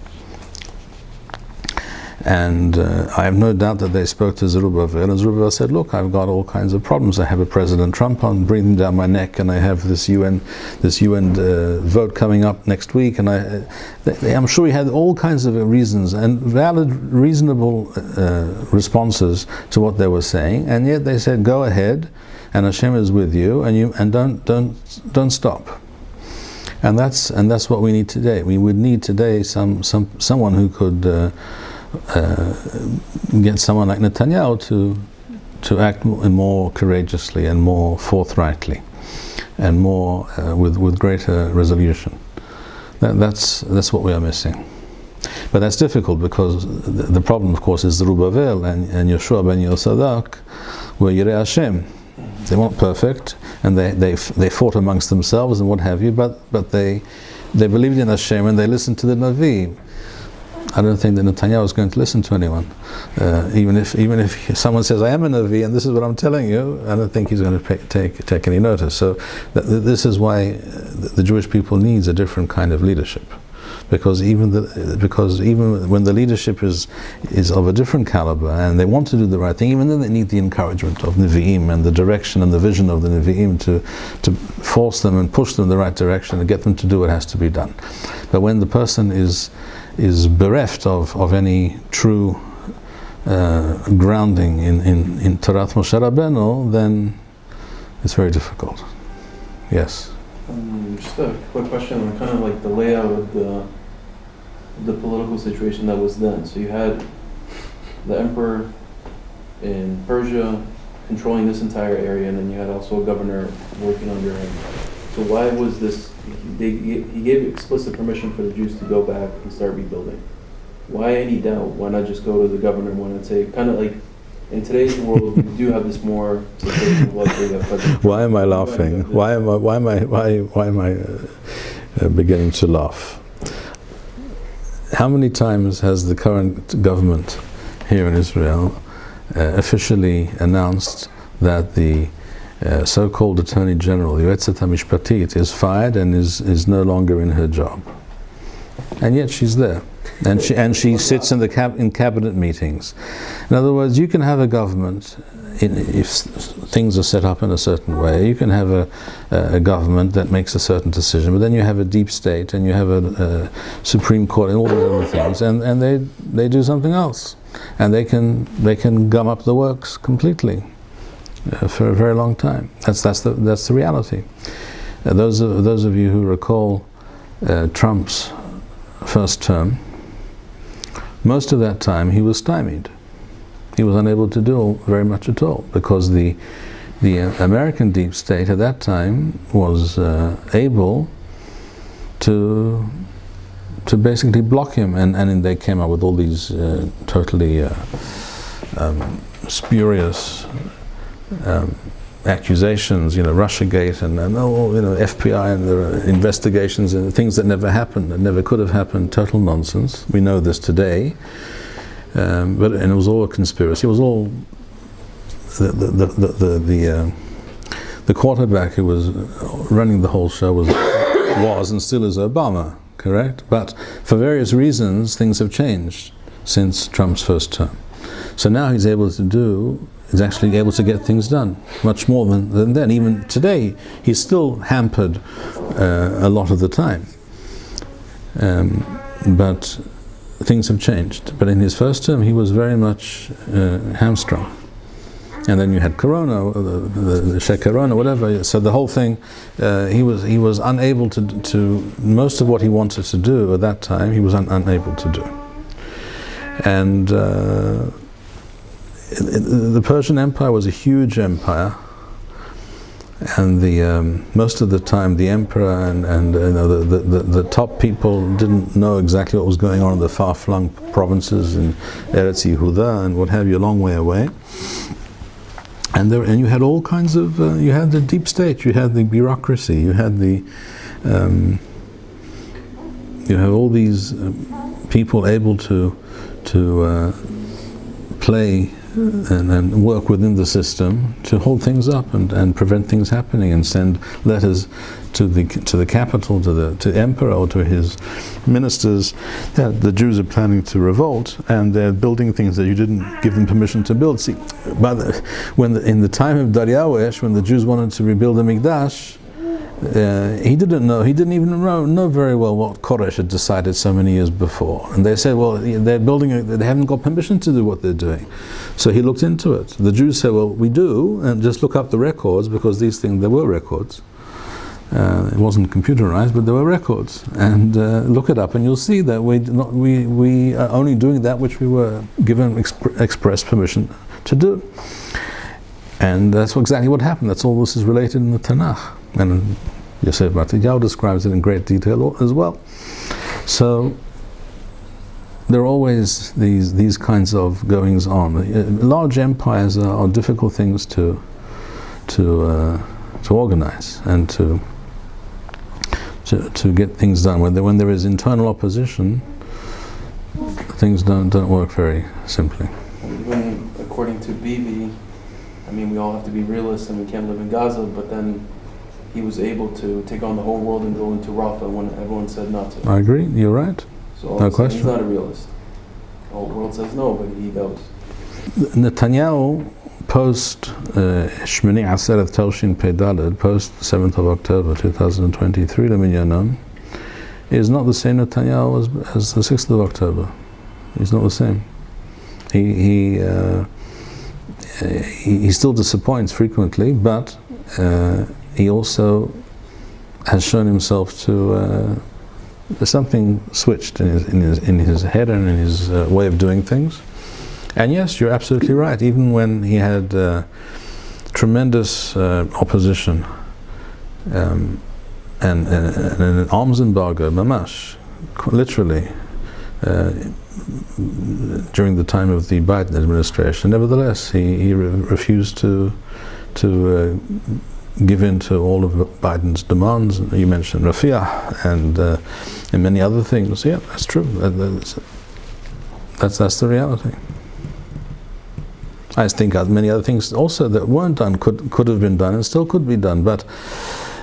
Speaker 1: And I have no doubt that they spoke to Zerubbabel, and Zerubbabel said, look, I've got all kinds of problems. I have a President Trump on breathing down my neck, and I have this UN vote coming up next week, and I'm sure he had all kinds of reasons and valid, reasonable responses to what they were saying, and yet they said, go ahead, and Hashem is with you, and don't stop. And that's what we need today. We would need today someone who could get someone like Netanyahu to act more courageously and more forthrightly, and more with greater resolution. That's what we are missing. But that's difficult because the problem, of course, is Zerubbabel and Yeshua ben Yosadak were Yirei Hashem. They weren't perfect, and they fought amongst themselves and what have you. But they believed in Hashem and they listened to the Navi. I don't think that Netanyahu is going to listen to anyone, even if someone says, "I am a Navi and this is what I'm telling you." I don't think he's going to take any notice. So this is why the Jewish people needs a different kind of leadership, because even when the leadership is of a different caliber and they want to do the right thing, even then they need the encouragement of Nevi'im and the direction and the vision of the Nevi'im to force them and push them in the right direction and get them to do what has to be done. But when the person is bereft of any true grounding in Torat Moshe Rabbeinu, then it's very difficult. Yes.
Speaker 4: Just a quick question on kind of like the layout of the political situation that was then. So you had the emperor in Persia controlling this entire area, and then you had also a governor working under him. So why was this? He gave explicit permission for the Jews to go back and start rebuilding. Why any doubt? Why not just go to the governor? Why not say, kind of like in today's world, we do have this more situation of luxury that.
Speaker 1: Why am I laughing? Why am I beginning to laugh? How many times has the current government here in Israel officially announced that the so-called Attorney General, the Yoetzet HaMishpatit, is fired and is no longer in her job? And yet she's there, and she sits in in cabinet meetings. In other words, you can have a government if things are set up in a certain way. You can have a government that makes a certain decision, but then you have a deep state and you have a Supreme Court and all these other things, and they do something else, and they can gum up the works completely for a very long time. That's the reality. Those of you who recall Trump's first term, most of that time he was stymied. He was unable to do very much at all, because the American deep state at that time was able to basically block him, and they came up with all these totally spurious accusations, Russiagate and FBI and the investigations and things that never happened, that never could have happened. Total nonsense. We know this today, and it was all a conspiracy. It was all the quarterback who was running the whole show was and still is Obama, correct? But for various reasons, things have changed since Trump's first term. So now he's actually able to get things done, much more than then. Even today, he's still hampered a lot of the time. But things have changed. But in his first term, he was very much hamstrung. And then you had Corona, the Shekorona, whatever. So the whole thing, he was unable to most of what he wanted to do at that time. He was unable to do. And the Persian Empire was a huge empire, and most of the time the emperor and the top people didn't know exactly what was going on in the far-flung provinces in Eretz Yehuda and what have you, a long way away. And you had all kinds of you had the deep state, you had the bureaucracy, you had you have all these people able to play and work within the system to hold things up and prevent things happening, and send letters to the capital, to the emperor or to his ministers that the Jews are planning to revolt and they're building things that you didn't give them permission to build. See, in the time of Dariawesh, when the Jews wanted to rebuild the Mikdash, he didn't even know very well what Koresh had decided so many years before. And they said, well, they're building they haven't got permission to do what they're doing. So he looked into it. The Jews said, well, we do, and just look up the records, because these things, there were records. It wasn't computerized, but there were records. And look it up, and you'll see that we are only doing that which we were given express permission to do. And that's exactly what happened. That's all this is related in the Tanakh. And Yosef Matidyahu describes it in great detail as well. So there are always these kinds of goings on. Large empires are difficult things to organize and to get things done. When there is internal opposition, things don't work very simply.
Speaker 4: Even according to Bibi, I mean, we all have to be realists and we can't live in Gaza, but then he was able to take on the whole world and go into Rafah when everyone said not to.
Speaker 1: I agree, you're right.
Speaker 4: So
Speaker 1: no question.
Speaker 4: He's not a realist. The whole world says no, but he goes.
Speaker 1: Netanyahu, post Shmini Aseret Telshin Pedaled, post 7th of October 2023, Leminyanam, is not the same Netanyahu as the 6th of October. He's not the same. He still disappoints frequently, but he also has shown himself to something switched in his head and in his way of doing things. And yes, you're absolutely right. Even when he had tremendous opposition and an arms embargo, mamash, literally, during the time of the Biden administration, nevertheless, he refused to give in to all of Biden's demands. You mentioned Rafiah and many other things. Yeah, that's true. That's the reality. I think many other things also that weren't done could have been done and still could be done, but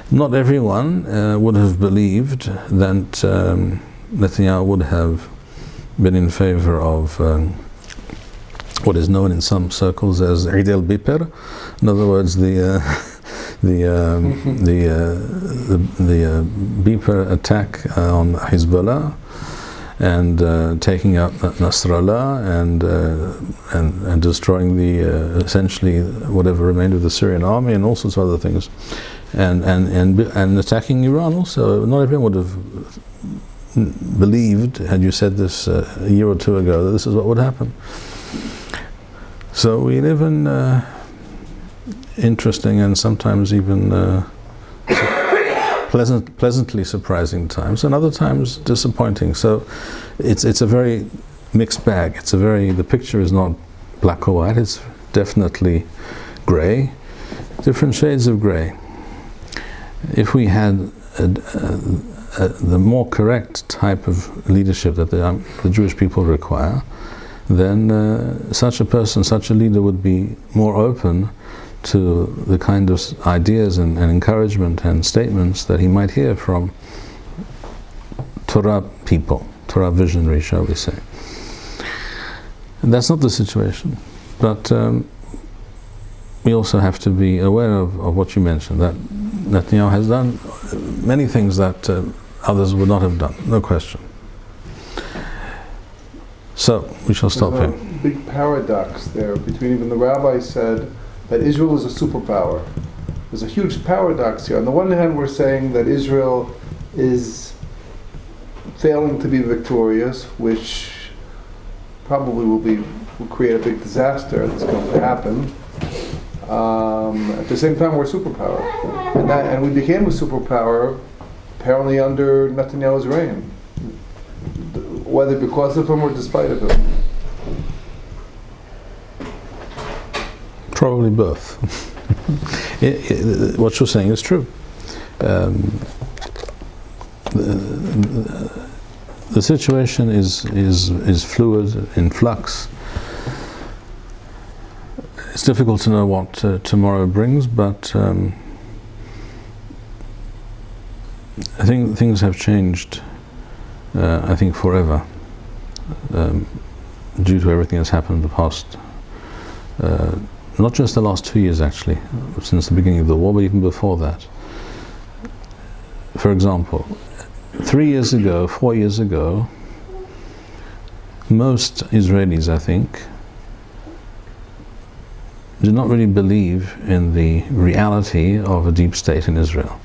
Speaker 1: not everyone would have believed that Netanyahu would have been in favor of what is known in some circles as Eid al-Biper. In other words, the Biper attack on Hezbollah and taking out Nasrallah and destroying essentially whatever remained of the Syrian army and all sorts of other things, and attacking Iran also. Not everyone would have believed, had you said this a year or two ago, that this is what would happen. So we live in interesting and sometimes even pleasantly surprising times, and other times disappointing. So it's a very mixed bag. The picture is not black or white. It's definitely grey, different shades of grey. If we had the more correct type of leadership that the Jewish people require, then such a person, such a leader would be more open to the kind of ideas and encouragement and statements that he might hear from Torah people, Torah visionaries, shall we say. And that's not the situation. But we also have to be aware of what you mentioned, that Netanyahu has done many things that others would not have done, no question. So, we shall stop here.
Speaker 2: There's a big paradox there between, even the rabbi said that Israel is a superpower. There's a huge paradox here. On the one hand, we're saying that Israel is failing to be victorious, which probably will create a big disaster that's going to happen. At the same time, we're a superpower, and we became a superpower apparently under Netanyahu's reign, whether because of him or despite of him.
Speaker 1: Probably both. What you're saying is true. The situation is fluid, in flux. it's difficult to know what tomorrow brings, but I think things have changed, I think forever, due to everything that's happened in the past, not just the last 2 years actually, since the beginning of the war, but even before that. For example, 3 years ago, 4 years ago, most Israelis, I think, did not really believe in the reality of a deep state in Israel.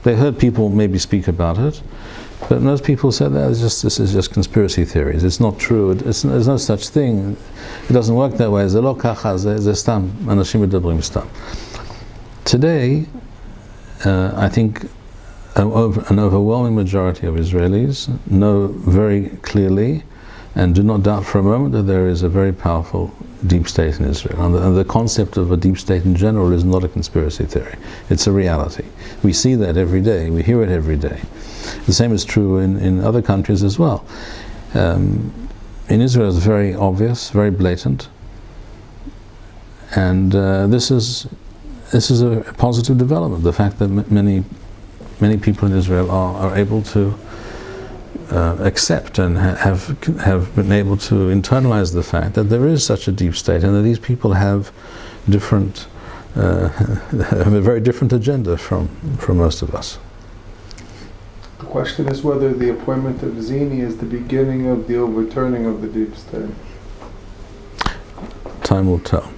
Speaker 1: They heard people maybe speak about it, but most people said that this is just conspiracy theories. It's not true. There's no such thing. It doesn't work that way. Today, I think an overwhelming majority of Israelis know very clearly and do not doubt for a moment that there is a very powerful deep state in Israel. And the concept of a deep state in general is not a conspiracy theory. It's a reality. We see that every day. We hear it every day. The same is true in other countries as well. In Israel it's very obvious, very blatant. And this is a positive development. The fact that many people in Israel are able to accept and have been able to internalize the fact that there is such a deep state and that these people have different, have a very different agenda from most of us.
Speaker 2: The question is whether the appointment of Zini is the beginning of the overturning of the deep state.
Speaker 1: Time will tell.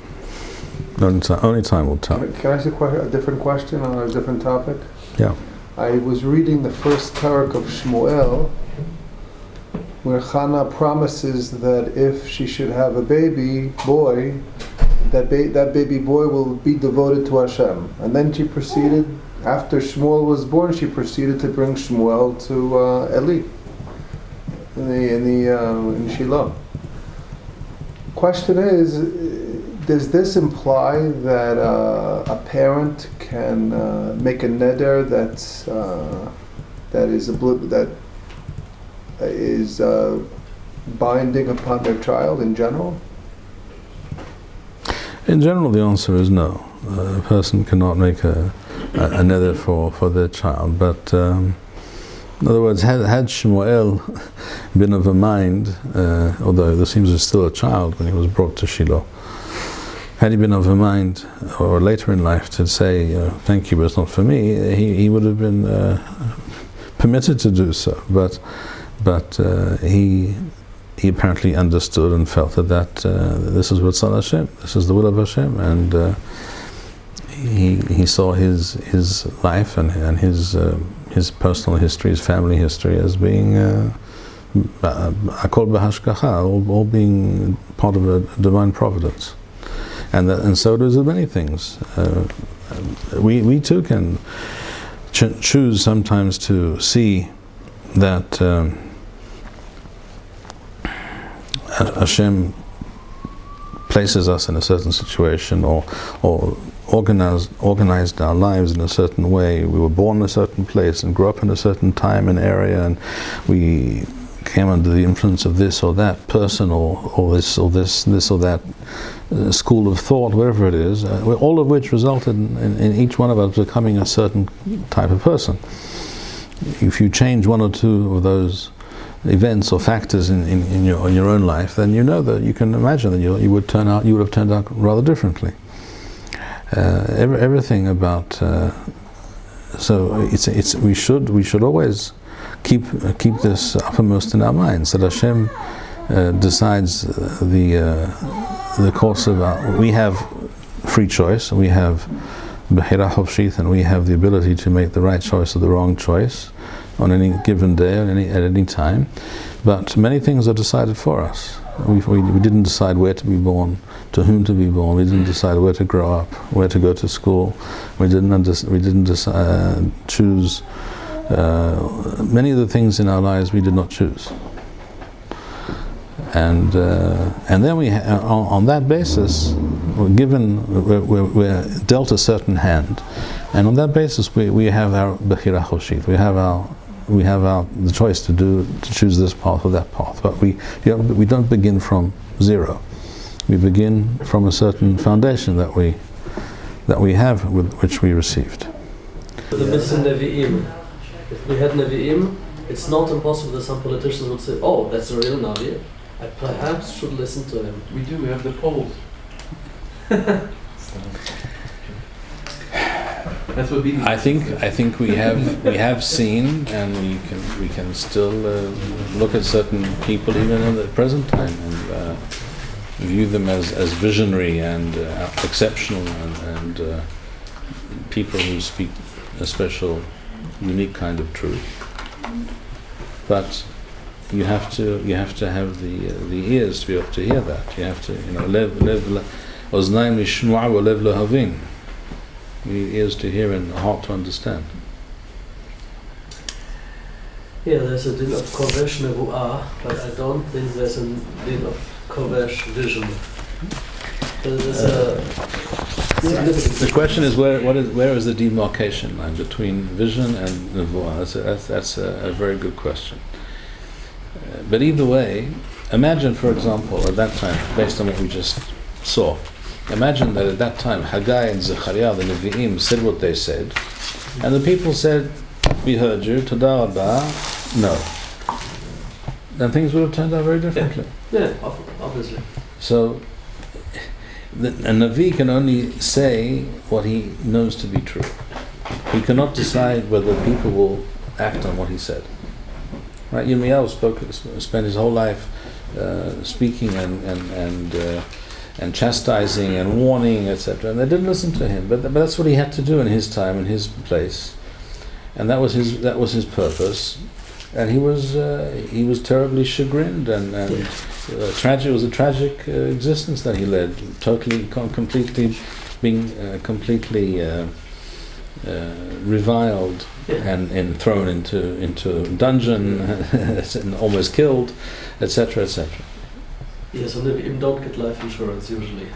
Speaker 1: Only time will tell.
Speaker 2: Can I ask a different question on a different topic?
Speaker 1: Yeah.
Speaker 2: I was reading the first parak of Shmuel, where Hannah promises that if she should have a baby boy, that baby boy will be devoted to Hashem. And then she proceeded, after Shmuel was born, she proceeded to bring Shmuel to Eli in Shilo. Question is, does this imply that a parent can make a neder that is binding upon their child in general?
Speaker 1: In general, the answer is no. A person cannot make a neder for their child. But in other words, had Shmuel been of a mind, although there seems he's still a child when he was brought to Shiloh, had he been of a mind, or later in life, to say, thank you, but it's not for me, he would have been permitted to do so. But he apparently understood and felt that this is Ratzon Hashem, this is the will of Hashem, and he saw his life and his personal history, his family history, as being akol b'hashgacha, all being part of a divine providence. And so does many things. We too can choose sometimes to see that Hashem places us in a certain situation, or organized our lives in a certain way. We were born in a certain place and grew up in a certain time and area, and we came under the influence of this or that person, or this or that school of thought, wherever it is, all of which resulted in each one of us becoming a certain type of person. If you change one or two of those events or factors in your own life, then you know that you can imagine that you would have turned out rather differently. Everything about so we should always keep this uppermost in our minds, that Hashem decides the course of we have free choice, we have Bechira Chofshit, and we have the ability to make the right choice or the wrong choice on any given day, at any time. But many things are decided for us. We didn't decide where to be born, to whom to be born. We didn't decide where to grow up, where to go to school. We didn't choose many of the things in our lives. We did not choose. And then we on that basis we're dealt a certain hand, and on that basis we have our Bechira Choshit. We have the choice to choose this path or that path. But we don't begin from zero. we begin from a certain foundation that we have, with which we received.
Speaker 3: The missing Nevi'im. If we had Nevi'im, it's not impossible that some politicians would say, oh, that's a real Navi. I perhaps should listen to him.
Speaker 4: We do, we have the polls. That's what
Speaker 1: I think we have seen, and we can still look at certain people even in the present time and view them as visionary and exceptional and people who speak a special, unique kind of truth. But you have to have the ears to be able to hear that. You have to, lev oznaim lishmu'a wa lev lahavin. You need ears to hear and a heart to understand.
Speaker 3: Yeah, there's a din of kovesh nevu'ah, but I don't think there's a din of kovesh vision. There's a significant.
Speaker 1: The question is where is the demarcation line between vision and nevu'ah? That's a very good question. But either way, imagine, for example, at that time, based on what we just saw, imagine that at that time, Haggai and Zechariah, the Nevi'im, said what they said, and the people said, we heard you, Todah Rabbah, no. Then things would have turned out very differently.
Speaker 3: Yeah, obviously.
Speaker 1: So, a Navi can only say what he knows to be true. He cannot decide whether people will act on what he said. Right? Yirmiyahu spent his whole life speaking and chastising and warning, etc. And they didn't listen to him. But that's what he had to do in his time, in his place, and that was his purpose. And he was terribly chagrined and tragic. It was a tragic existence that he led, completely being completely reviled and thrown into a dungeon and almost killed, etc., etc.
Speaker 3: Yes, and Nevi'im don't get life insurance usually.